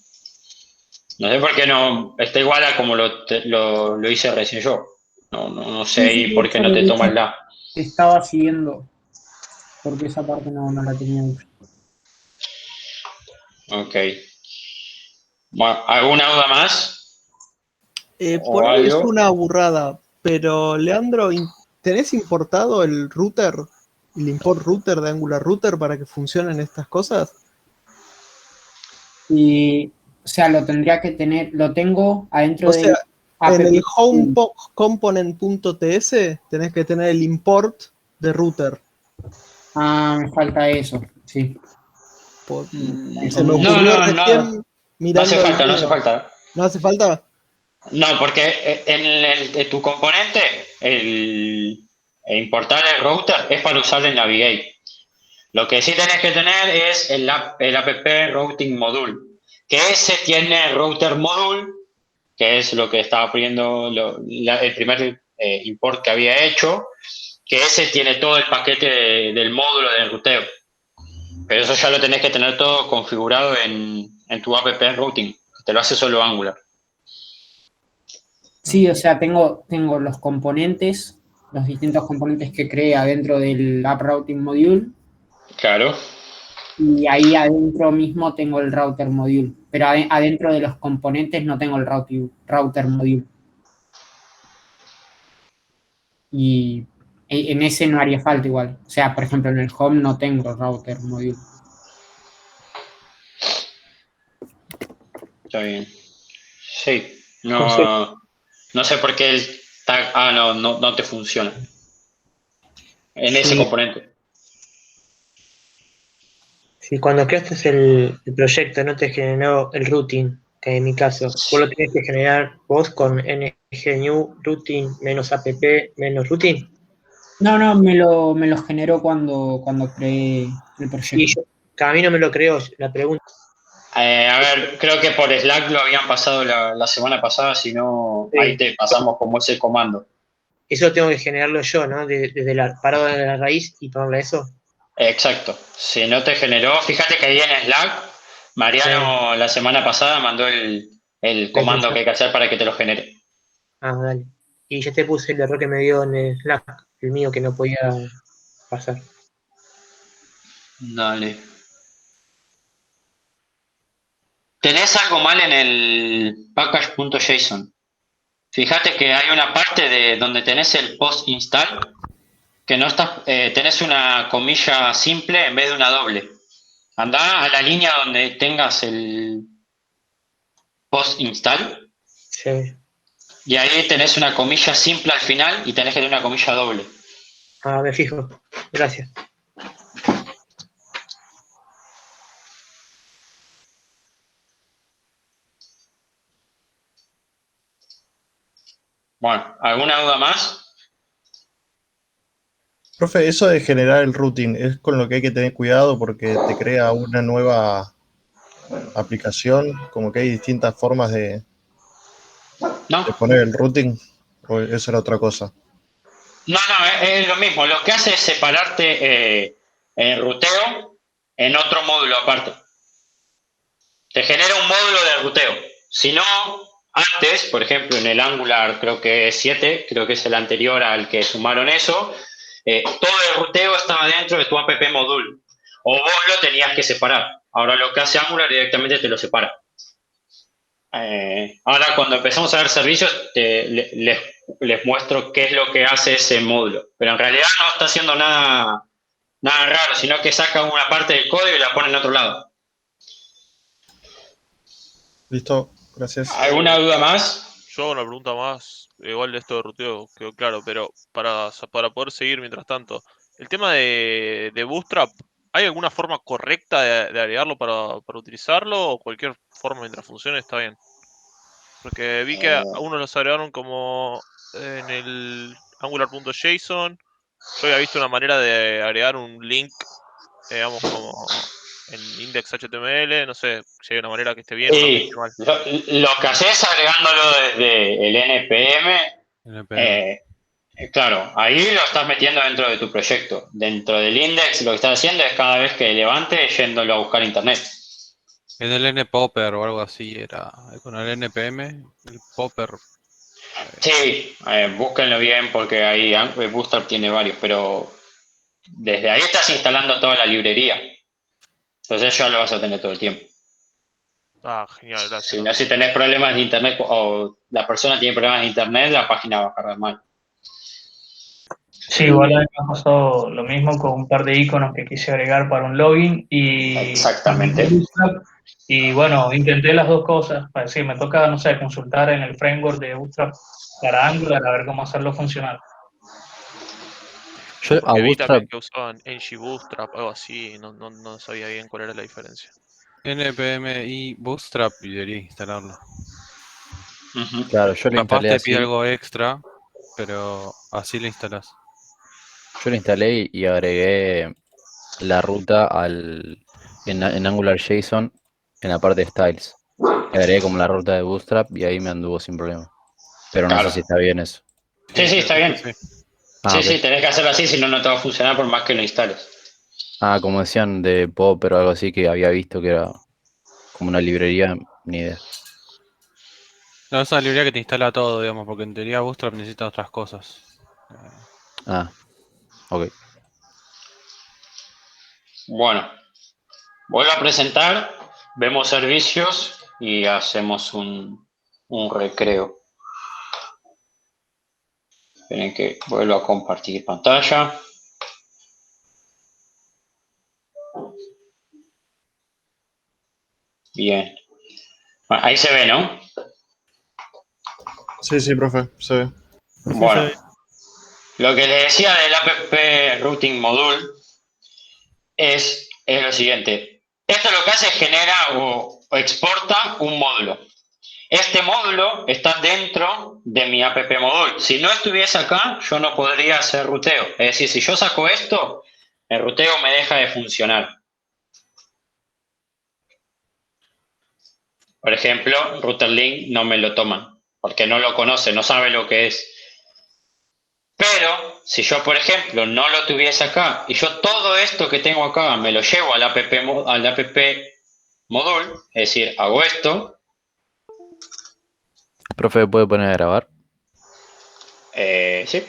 No sé por qué no... Está igual a como lo hice recién yo. No sé ahí por qué no te toma el la. Te estaba siguiendo. Porque esa parte no la tenía hecha. Ok. Bueno, ¿alguna duda más? ¿O Por ahí es algo? una burrada, pero Leandro, ¿tenés importado el router, el import router de Angular Router para que funcionen estas cosas? Y, o sea, lo tendría que tener, lo tengo adentro O sea, de en el home component.ts tenés que tener el import de router. Ah, me falta eso, sí. Se me ocurrió recién mirando No hace el falta, no video. hace falta. ¿No hace falta? No, porque en tu componente, el importar el router es para usar en Navigate. Lo que sí tenés que tener es el app routing module, que ese tiene router module, que es lo que estaba poniendo el primer import que había hecho, que ese tiene todo el paquete del módulo de ruteo. Pero eso ya lo tenés que tener todo configurado en tu app routing, que te lo hace solo Angular. Sí, o sea, tengo los componentes, los distintos componentes que creé adentro del App Routing Module. Claro. Y ahí adentro mismo tengo el Router Module. Pero adentro de los componentes no tengo el Router Module. Y en ese no haría falta igual. O sea, por ejemplo, en el Home no tengo Router Module. Está bien. Sí. No sé por qué el tag no te funciona. En ese Sí. componente. Si cuando creaste el proyecto no te generó el routing, que en mi caso, vos lo tenés que generar vos con ngnew routing -app -routing. No, me lo generó cuando creé el proyecto. Y yo, que a mí no me lo creó, la pregunta. A ver, creo que por Slack lo habían pasado la semana pasada, si no, Sí. ahí te pasamos como ese comando. Eso tengo que generarlo yo, ¿no? Desde la parada de la raíz y ponerle eso. Exacto. Si no te generó, fíjate que ahí en Slack, Mariano la semana pasada mandó el comando que hay que hacer para que te lo genere. Ah, dale. Y ya te puse el error que me dio en el Slack, el mío que no podía pasar. Dale. Tenés algo mal en el package.json. Fíjate que hay una parte de donde tenés el post install que no estás, tenés una comilla simple en vez de una doble. Andá a la línea donde tengas el post install. Sí. Y ahí tenés una comilla simple al final y tenés que tener una comilla doble. Ah, me fijo. Gracias. Bueno, ¿alguna duda más? Profe, eso de generar el routing es con lo que hay que tener cuidado porque te crea una nueva aplicación, como que hay distintas formas de poner el routing, o eso era otra cosa. No, es lo mismo. Lo que hace es separarte el ruteo en otro módulo aparte. Te genera un módulo de ruteo. Si no, antes, por ejemplo, en el Angular, creo que es 7, creo que es el anterior al que sumaron eso, todo el ruteo estaba dentro de tu app module. O vos lo tenías que separar. Ahora lo que hace Angular directamente te lo separa. Ahora cuando empezamos a ver servicios, les muestro qué es lo que hace ese módulo. Pero en realidad no está haciendo nada raro, sino que saca una parte del código y la pone en otro lado. Listo, gracias. ¿Alguna duda más? Yo hago una pregunta más, igual de esto de ruteo quedó claro, pero para poder seguir mientras tanto, el tema de Bootstrap, ¿hay alguna forma correcta de agregarlo para utilizarlo o cualquier forma mientras funcione está bien? Porque vi que a unos los agregaron como en el angular.json, yo había visto una manera de agregar un link, digamos, como en index.html, no sé si hay una manera que esté bien o no que Sí, esté mal. lo que haces agregándolo desde el NPM, claro, ahí lo estás metiendo dentro de tu proyecto. Dentro del index lo que estás haciendo es cada vez que levante yéndolo a buscar internet. En el NPopper o algo así era. Con el NPM, el Popper. Sí, búsquenlo bien porque ahí Bootstrap tiene varios, pero desde ahí estás instalando toda la librería. Entonces ya lo vas a tener todo el tiempo. Ah, genial, gracias. Si no, si tenés problemas de internet o la persona tiene problemas de internet, la página va a cargar mal. Sí, igual a mí me ha pasado lo mismo con un par de iconos que quise agregar para un login Exactamente. y bueno, intenté las dos cosas. Para decir, me toca, no sé, consultar en el framework de Bootstrap para Angular a ver cómo hacerlo funcionar. Yo a Porque vi también Bootstrap, que usaban ng Bootstrap, algo así, no sabía bien cuál era la diferencia. NPM y Bootstrap y debería instalarlo. claro, yo lo Capaz instalé te pide así. algo extra, pero así lo instalás. Yo lo instalé y agregué la ruta en AngularJSON en la parte de styles. Le agregué como la ruta de Bootstrap y ahí me anduvo sin problema. Pero no sé Claro. si está bien eso. Sí, está bien. Ah, ok. Sí, tenés que hacerlo así, si no, no te va a funcionar por más que lo instales. Ah, como decían de Pop, pero algo así que había visto que era como una librería, ni idea. No, es una librería que te instala todo, digamos, porque en teoría Bootstrap necesita otras cosas. Ah, ok. Bueno, vuelvo a presentar, vemos servicios y hacemos un recreo. Esperen que vuelvo a compartir pantalla. Bien. Bueno, ahí se ve, ¿no? Sí, profe, se ve. Bueno, lo que les decía del app routing module es lo siguiente. Esto lo que hace es genera o exporta un módulo. Este módulo está dentro de mi app module. Si no estuviese acá, yo no podría hacer ruteo. Es decir, si yo saco esto, el ruteo me deja de funcionar. Por ejemplo, router link no me lo toman, porque no lo conoce, no sabe lo que es. Pero, si yo, por ejemplo, no lo tuviese acá, y yo todo esto que tengo acá me lo llevo al app module, es decir, hago esto, Profe, ¿puede poner a grabar? sí.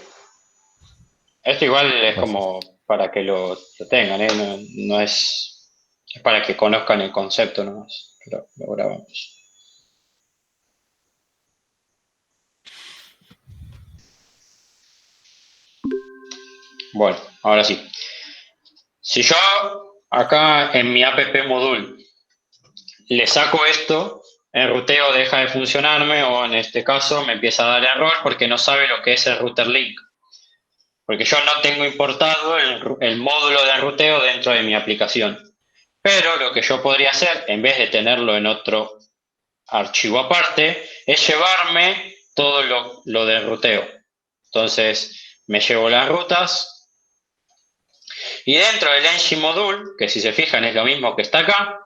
Esto igual es Gracias. como para que lo tengan, no es para que conozcan el concepto nomás. Pero lo grabamos. Bueno, ahora sí. Si yo acá en mi app module le saco esto, el ruteo deja de funcionarme o en este caso me empieza a dar error porque no sabe lo que es el router link. Porque yo no tengo importado el módulo de ruteo dentro de mi aplicación. Pero lo que yo podría hacer, en vez de tenerlo en otro archivo aparte, es llevarme todo lo del ruteo. Entonces, me llevo las rutas y dentro del ng module, que si se fijan es lo mismo que está acá,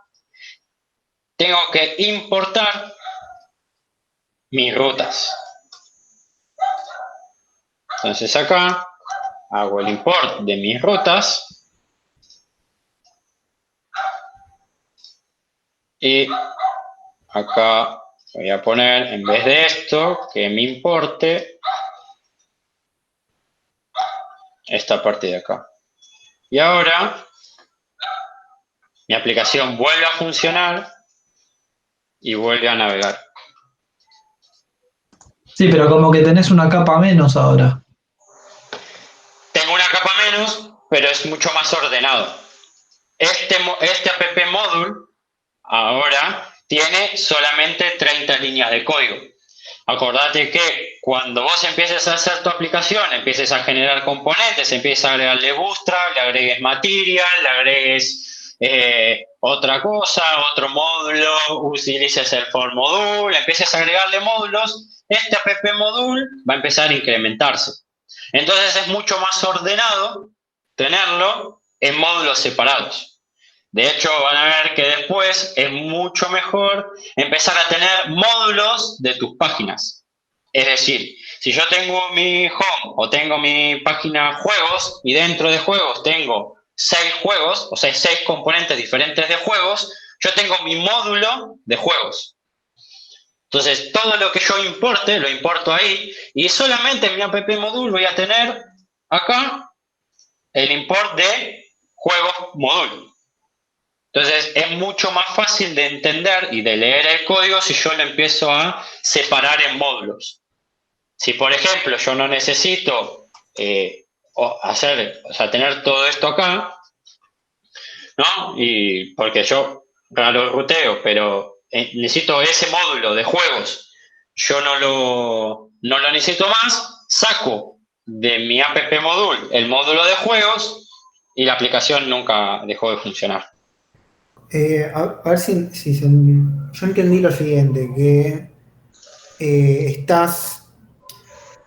tengo que importar mis rutas. Entonces acá hago el import de mis rutas Y acá voy a poner, en vez de esto, que me importe esta parte de acá. Y ahora mi aplicación vuelve a funcionar y vuelve a navegar. Sí, pero como que tenés una capa menos ahora. Tengo una capa menos, pero es mucho más ordenado. Este app module ahora tiene solamente 30 líneas de código. Acordate que cuando vos empieces a hacer tu aplicación, empieces a generar componentes, empieces a agregarle Bootstrap, le agregues Material, le agregues otra cosa, otro módulo, utilices el for module, empieces a agregarle módulos, este app module va a empezar a incrementarse. Entonces es mucho más ordenado tenerlo en módulos separados. De hecho, van a ver que después es mucho mejor empezar a tener módulos de tus páginas. Es decir, si yo tengo mi home o tengo mi página juegos y dentro de juegos tengo 6 juegos, o sea, 6 componentes diferentes de juegos, yo tengo mi módulo de juegos. Entonces, todo lo que yo importe, lo importo ahí y solamente en mi app module voy a tener acá el import de juegos module. Entonces es mucho más fácil de entender y de leer el código si yo lo empiezo a separar en módulos. Si por ejemplo yo no necesito tener todo esto acá, ¿no? Y porque yo lo ruteo, pero necesito ese módulo de juegos, yo no lo necesito más, saco de mi app module el módulo de juegos y la aplicación nunca dejó de funcionar. A ver si yo entendí lo siguiente, que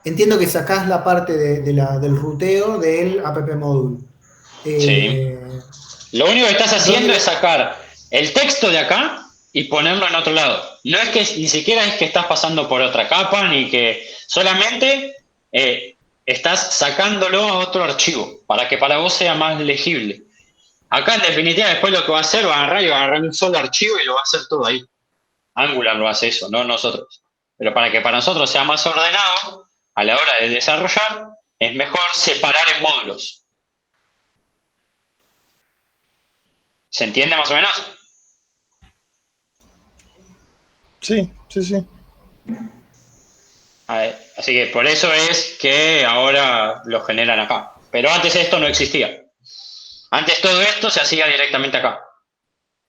entiendo que sacás la parte del ruteo del app module. Sí. Lo único que estás haciendo es sacar el texto de acá y ponerlo en otro lado. No es que ni siquiera es que estás pasando por otra capa, ni que solamente estás sacándolo a otro archivo para que para vos sea más legible. Acá en definitiva después lo que va a hacer, va a agarrar un solo archivo y lo va a hacer todo ahí. Angular lo hace eso, no nosotros. Pero para que para nosotros sea más ordenado, a la hora de desarrollar, es mejor separar en módulos. ¿Se entiende más o menos? Sí. Así que por eso es que ahora lo generan acá. Pero antes esto no existía. Antes todo esto se hacía directamente acá.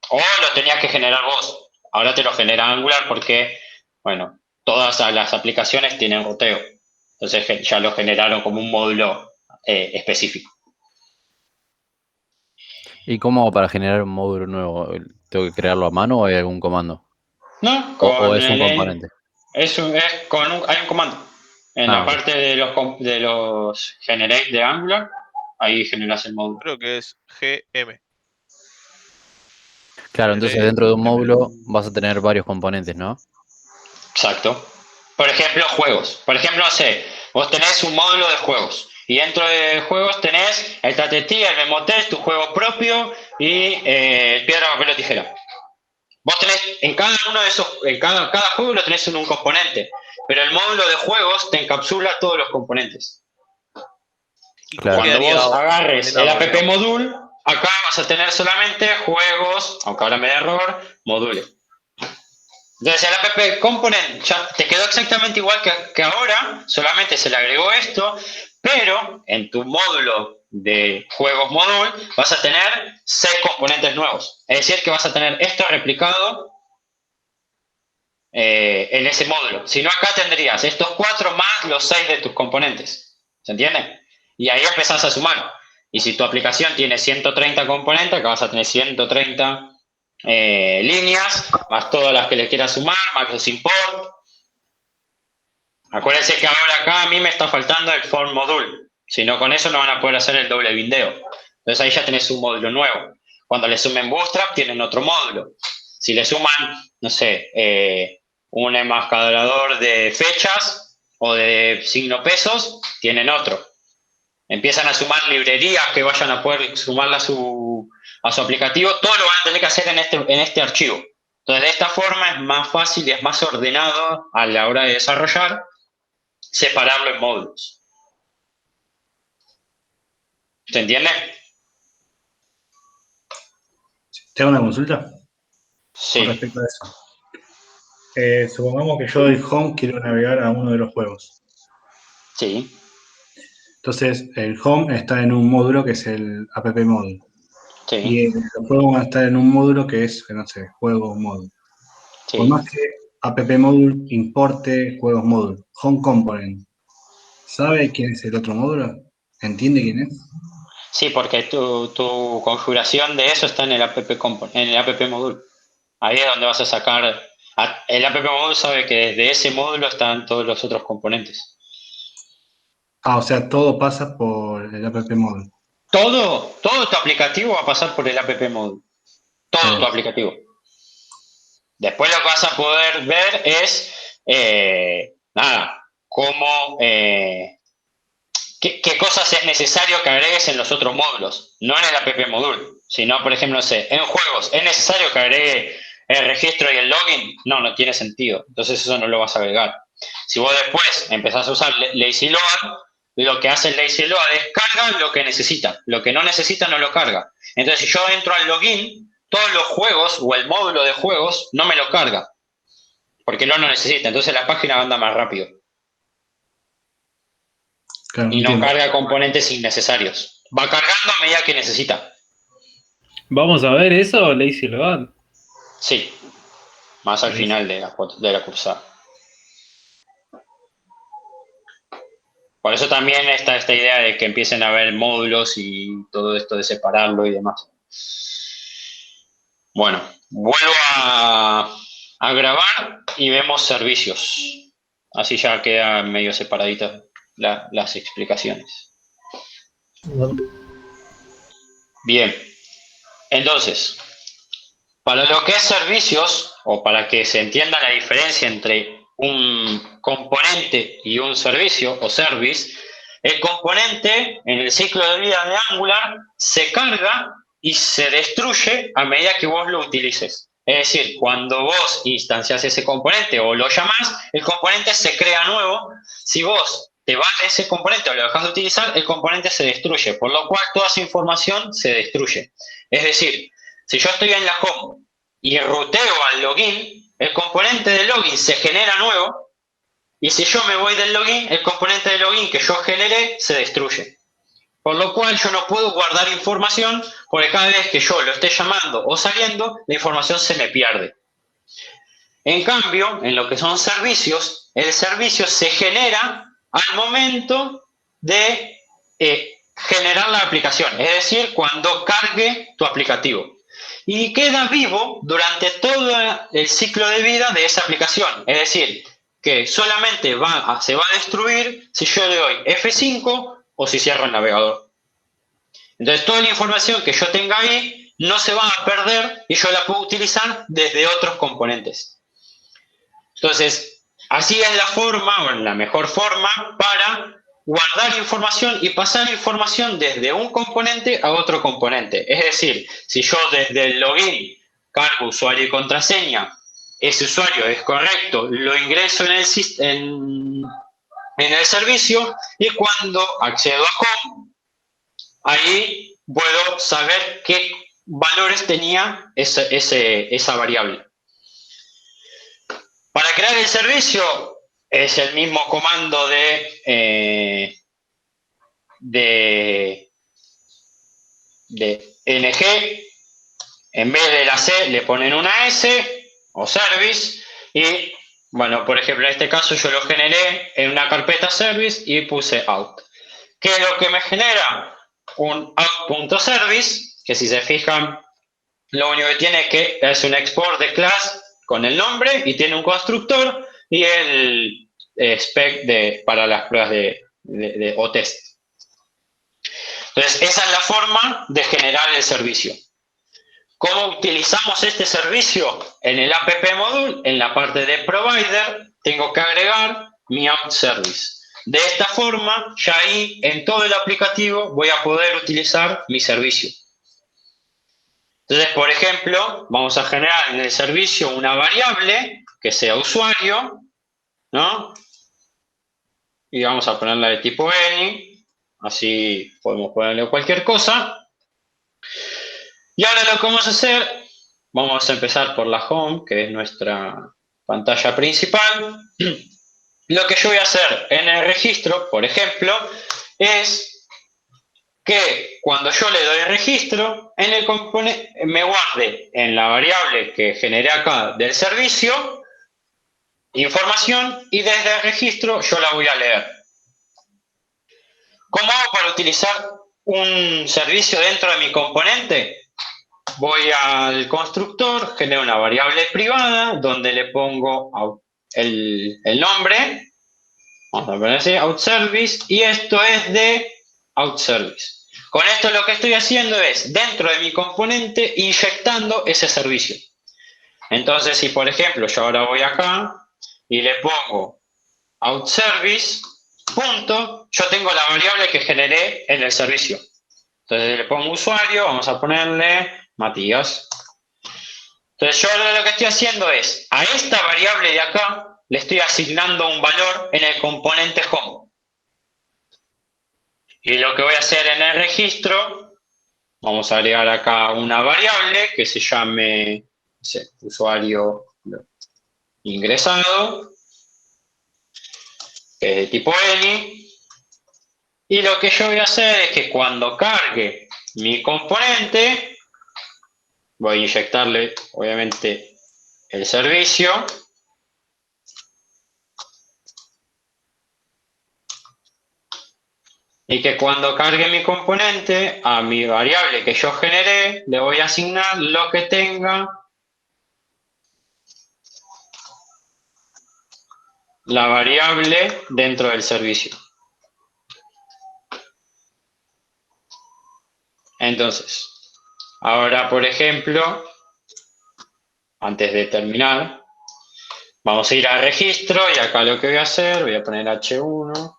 O lo tenías que generar vos. Ahora te lo genera Angular porque, bueno, todas las aplicaciones tienen ruteo. Entonces ya lo generaron como un módulo específico. ¿Y cómo hago para generar un módulo nuevo? ¿Tengo que crearlo a mano o hay algún comando? No, ¿O es un componente? Hay un comando. En la parte de los generate de Angular, ahí generas el módulo. Creo que es GM. Claro, entonces dentro de un módulo vas a tener varios componentes, ¿no? Exacto. Por ejemplo, juegos. Por ejemplo, no sé, vos tenés un módulo de juegos. Y dentro de juegos tenés el Tatetí, el Memotest, tu juego propio y el Piedra, Papel o Tijera. Vos tenés en cada uno de esos, en cada juego lo tenés en un componente. Pero el módulo de juegos te encapsula todos los componentes. Claro. Cuando vos agarres el app module, acá vas a tener solamente juegos, aunque ahora me da error, módulos. Entonces el app component ya te quedó exactamente igual que ahora, solamente se le agregó esto, pero en tu módulo de juegos module vas a tener 6 componentes nuevos. Es decir, que vas a tener esto replicado en ese módulo. Si no, acá tendrías estos 4 más los 6 de tus componentes. ¿Se entiende? Y ahí empezás a sumar. Y si tu aplicación tiene 130 componentes, acá vas a tener 130 líneas, más todas las que le quieras sumar, más los import. Acuérdense que ahora acá a mí me está faltando el for module. Si no, con eso no van a poder hacer el doble bindeo. Entonces ahí ya tenés un módulo nuevo. Cuando le sumen Bootstrap, tienen otro módulo. Si le suman, no sé, un enmascarador de fechas o de signo pesos, tienen otro. Empiezan a sumar librerías que vayan a poder sumarla a su aplicativo. Todo lo van a tener que hacer en este archivo. Entonces, de esta forma es más fácil y es más ordenado a la hora de desarrollar, separarlo en módulos. ¿Se entiende? ¿Te hago una consulta? Sí. Con respecto a eso. Supongamos que yo del home quiero navegar a uno de los juegos. Sí. Entonces, el home está en un módulo que es el app module. Sí. Y los juegos van a estar en un módulo que es, no sé, juegos módulo. Sí. Por más que app module importe juegos módulo, home component, ¿sabe quién es el otro módulo? ¿Entiende quién es? Sí, porque tu configuración de eso está en el app module. Ahí es donde vas a sacar. El app module sabe que desde ese módulo están todos los otros componentes. Ah, o sea, todo pasa por el app module. Todo tu aplicativo va a pasar por el app module. Todo tu aplicativo. Después lo que vas a poder ver es, cómo, qué cosas es necesario que agregues en los otros módulos. No en el app module, sino, por ejemplo, no sé, en juegos, ¿es necesario que agregue el registro y el login? No tiene sentido. Entonces eso no lo vas a agregar. Si vos después empezás a usar Lazy Load, lo que hace el Lazy Load es carga lo que necesita. Lo que no necesita no lo carga. Entonces, si yo entro al login, todos los juegos o el módulo de juegos no me lo carga. Porque no lo necesita. Entonces la página anda más rápido. Claro, Y no entiendo. carga componentes innecesarios. Va cargando a medida que necesita. ¿Vamos a ver eso, Lazy Load? Sí. Más al final de la cursada. Por eso también está esta idea de que empiecen a haber módulos y todo esto de separarlo y demás. Bueno, vuelvo a grabar y vemos servicios. Así ya queda medio separaditas las explicaciones. Bien, entonces, para lo que es servicios, o para que se entienda la diferencia entre un componente y un servicio o service, el componente en el ciclo de vida de Angular se carga y se destruye a medida que vos lo utilices. Es decir, cuando vos instancias ese componente o lo llamás, el componente se crea nuevo. Si vos te vas de ese componente o lo dejas de utilizar, el componente se destruye, por lo cual toda esa información se destruye. Es decir, si yo estoy en la home y ruteo al login, el componente de login se genera nuevo, y si yo me voy del login, el componente de login que yo generé se destruye. Por lo cual yo no puedo guardar información, porque cada vez que yo lo esté llamando o saliendo, la información se me pierde. En cambio, en lo que son servicios, el servicio se genera al momento de generar la aplicación, es decir, cuando cargue tu aplicativo. Y queda vivo durante todo el ciclo de vida de esa aplicación, es decir, que solamente se va a destruir si yo le doy F5 o si cierro el navegador. Entonces toda la información que yo tenga ahí no se va a perder y yo la puedo utilizar desde otros componentes. Entonces, así es la forma, o la mejor forma para guardar información y pasar información desde un componente a otro componente. Es decir, si yo desde el login cargo usuario y contraseña, ese usuario es correcto, lo ingreso en el servicio y cuando accedo a home, ahí puedo saber qué valores tenía esa variable. Para crear el servicio es el mismo comando de ng. En vez de la C le ponen una S o service y, bueno, por ejemplo, en este caso yo lo generé en una carpeta service y puse out. ¿Qué es lo que me genera? Un out.service, que si se fijan, lo único que tiene es un export de class con el nombre y tiene un constructor y el spec para las pruebas o test. Entonces, esa es la forma de generar el servicio. ¿Cómo utilizamos este servicio? En el app module, en la parte de provider, tengo que agregar mi out service. De esta forma, ya ahí en todo el aplicativo voy a poder utilizar mi servicio. Entonces, por ejemplo, vamos a generar en el servicio una variable que sea usuario, ¿no? Y vamos a ponerla de tipo any, así podemos ponerle cualquier cosa. Y ahora lo que vamos a hacer, vamos a empezar por la home, que es nuestra pantalla principal. Lo que yo voy a hacer en el registro, por ejemplo, es que cuando yo le doy registro, en el componente me guarde en la variable que generé acá del servicio información y desde el registro yo la voy a leer. ¿Cómo hago para utilizar un servicio dentro de mi componente? Voy al constructor, genero una variable privada donde le pongo el nombre, vamos a poner así, outService, y esto es de outService. Con esto lo que estoy haciendo es, dentro de mi componente, inyectando ese servicio. Entonces, si por ejemplo yo ahora voy acá y le pongo outService, punto, yo tengo la variable que generé en el servicio. Entonces le pongo usuario, vamos a ponerle Matías. Entonces yo ahora lo que estoy haciendo es, a esta variable de acá, le estoy asignando un valor en el componente home. Y lo que voy a hacer en el registro, vamos a agregar acá una variable que se llame, no sé, usuario ingresado, que es de tipo any. Y lo que yo voy a hacer es que cuando cargue mi componente, voy a inyectarle, obviamente, el servicio. Y que cuando cargue mi componente, a mi variable que yo generé, le voy a asignar lo que tenga la variable dentro del servicio. Entonces, ahora, por ejemplo, antes de terminar, vamos a ir al registro y acá lo que voy a hacer, voy a poner H1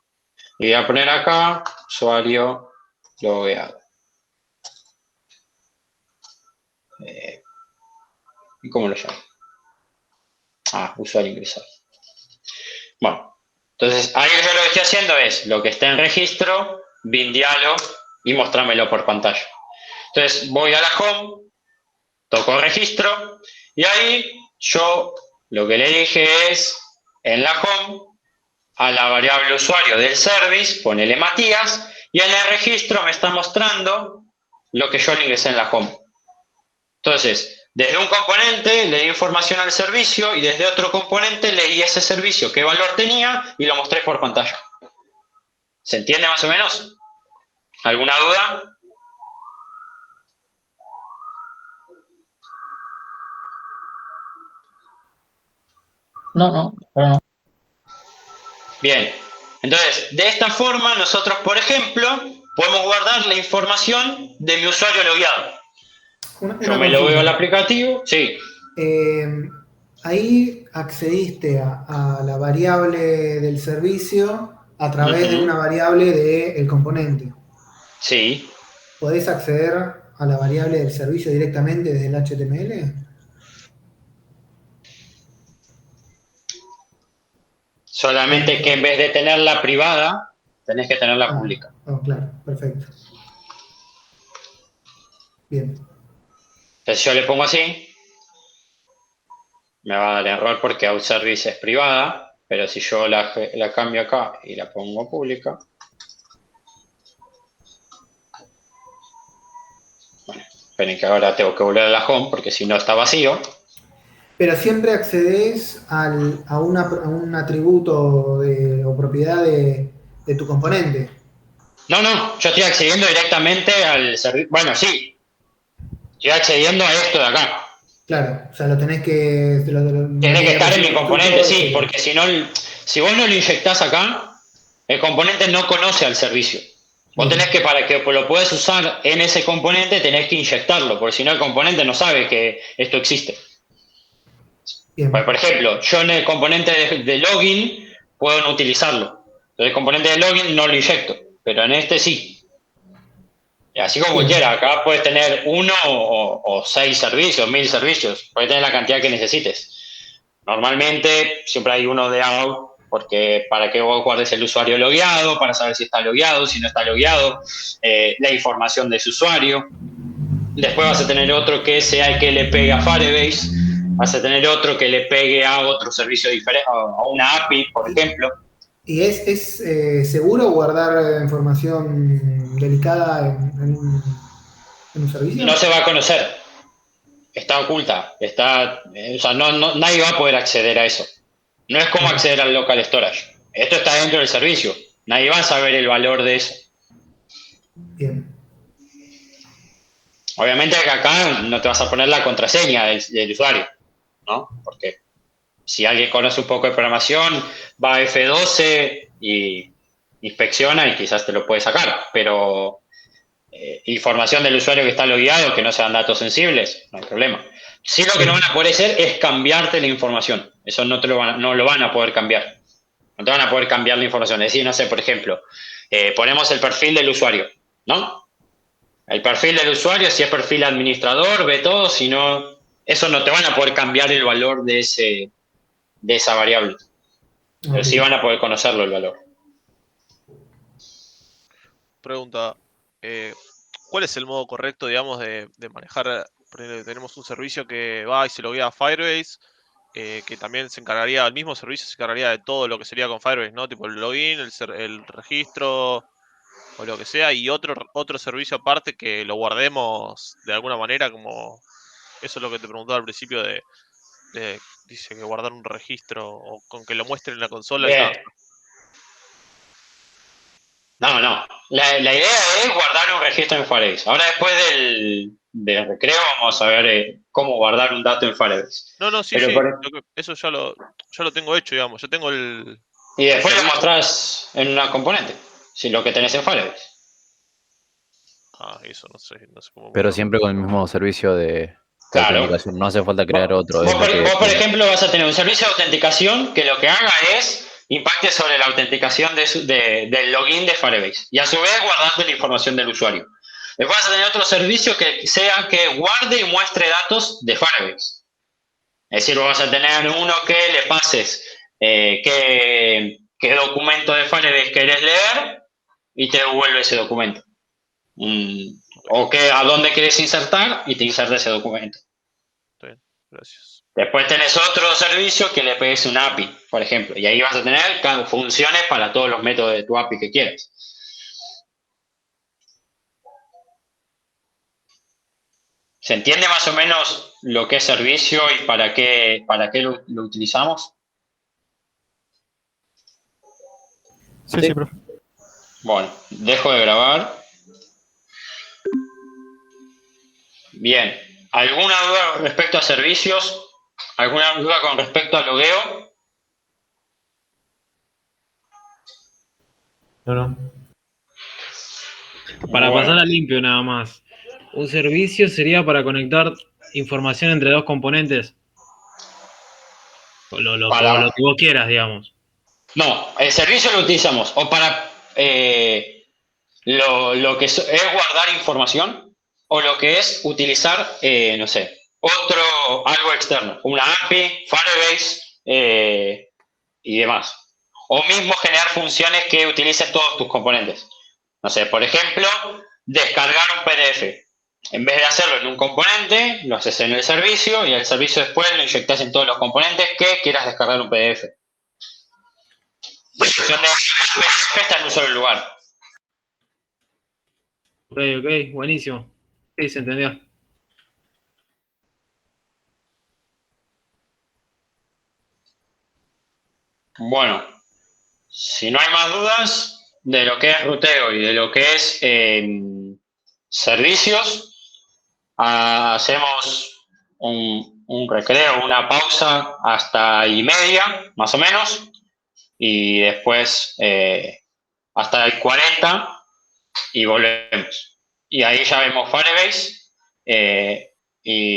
y voy a poner acá usuario logueado. ¿Y cómo lo llamo? Usuario ingresado. Bueno, entonces ahí yo lo que estoy haciendo es lo que está en registro, bindealo y mostrármelo por pantalla. Entonces voy a la home, toco registro y ahí yo lo que le dije es en la home a la variable usuario del service, ponele Matías, y en el registro me está mostrando lo que yo le ingresé en la home. Entonces, desde un componente le di información al servicio y desde otro componente leí ese servicio, qué valor tenía y lo mostré por pantalla. ¿Se entiende más o menos? ¿Alguna duda? No, no. Bien, entonces, de esta forma nosotros, por ejemplo, podemos guardar la información de mi usuario logueado. Yo me logueo al aplicativo, sí. Ahí accediste a la variable del servicio a través de una variable del componente. Sí. ¿Podés acceder a la variable del servicio directamente desde el HTML? Solamente que en vez de tenerla privada, tenés que tenerla pública. Claro, perfecto. Bien. Entonces yo le pongo así, me va a dar error porque outService es privada, pero si yo la cambio acá y la pongo pública, bueno, esperen que ahora tengo que volver a la home porque si no está vacío. Pero siempre accedes a un atributo o propiedad de tu componente. No, yo estoy accediendo directamente al servicio. Bueno, sí. Estoy accediendo a esto de acá. Claro, o sea, lo tenés que... Tiene que estar en mi componente, sí, porque si vos no lo inyectás acá, el componente no conoce al servicio. Vos tenés que, para que lo puedas usar en ese componente, tenés que inyectarlo, porque si no el componente no sabe que esto existe. Por ejemplo, yo en el componente de login puedo no utilizarlo. Entonces el componente de login no lo inyecto, pero en este sí. Y así como cualquiera, acá puedes tener 1 o 6 servicios, 1000 servicios, puedes tener la cantidad que necesites. Normalmente siempre hay uno de out, porque para que vos guardes el usuario logueado, para saber si está logueado, si no está logueado, la información de su usuario. Después vas a tener otro que sea el que le pegue a Firebase, vas a tener otro que le pegue a otro servicio diferente, a una API, por ejemplo. ¿Y es seguro guardar información delicada en un servicio? No se va a conocer, está oculta, o sea, nadie va a poder acceder a eso. No es como acceder al local storage. Esto está dentro del servicio, nadie va a saber el valor de eso. Bien. Obviamente que acá no te vas a poner la contraseña del usuario, ¿no? Porque si alguien conoce un poco de programación, va a F12 y inspecciona y quizás te lo puede sacar, pero información del usuario que está logueado, que no sean datos sensibles, no hay problema. Sí, lo que no van a poder hacer es cambiarte la información. Eso no lo van a poder cambiar. No te van a poder cambiar la información. Es decir, no sé, por ejemplo, ponemos el perfil del usuario, ¿no? El perfil del usuario, si es perfil administrador, ve todo, si no, eso no te van a poder cambiar el valor de esa variable. Pero sí van a poder conocerlo el valor. Pregunta, ¿cuál es el modo correcto, digamos, de manejar? Tenemos un servicio que va y se loguea a Firebase, que también se encargaría, el mismo servicio se encargaría de todo lo que sería con Firebase, ¿no? Tipo el login, el registro o lo que sea, y otro servicio aparte que lo guardemos de alguna manera, como eso es lo que te preguntaba al principio dice que guardar un registro o con que lo muestre en la consola alcanza. No. La idea es guardar un registro en Firebase. Ahora después del recreo vamos a ver cómo guardar un dato en Firebase. No, sí. Eso ya lo tengo hecho, digamos. Yo tengo y después lo mostrás en una componente, si lo que tenés en Firebase. Eso no sé cómo. Pero siempre con el mismo servicio de autenticación. No hace falta crear otro. Vos, por ejemplo, vas a tener un servicio de autenticación que lo que haga es impacte sobre la autenticación del login de Firebase. Y a su vez guardando la información del usuario. Después vas a tener otro servicio que sea que guarde y muestre datos de Firebase. Es decir, vos vas a tener uno que le pases qué documento de Firebase querés leer y te devuelve ese documento. O a dónde querés insertar y te inserta ese documento. Está bien, gracias. Después tenés otro servicio que le pegues una API, por ejemplo, y ahí vas a tener funciones para todos los métodos de tu API que quieras. ¿Se entiende más o menos lo que es servicio y para qué lo utilizamos? Sí, profe. Bueno, dejo de grabar. Bien. ¿Alguna duda respecto a servicios? ¿Alguna duda con respecto al logueo? No. Para pasar a limpio nada más. Un servicio sería para conectar información entre dos componentes. O lo que vos quieras, digamos. No, el servicio lo utilizamos o para lo que es guardar información o lo que es utilizar, no sé, algo externo, una API, Firebase y demás. O mismo generar funciones que utilicen todos tus componentes. No sé, por ejemplo, descargar un PDF. En vez de hacerlo en un componente, lo haces en el servicio y el servicio después lo inyectas en todos los componentes que quieras descargar un PDF. La función de PDF está en un solo lugar. Ok, buenísimo. Sí, se entendió. Bueno, si no hay más dudas de lo que es ruteo y de lo que es servicios, hacemos un recreo, una pausa hasta y media, más o menos, y después hasta el 40 y volvemos. Y ahí ya vemos Firebase y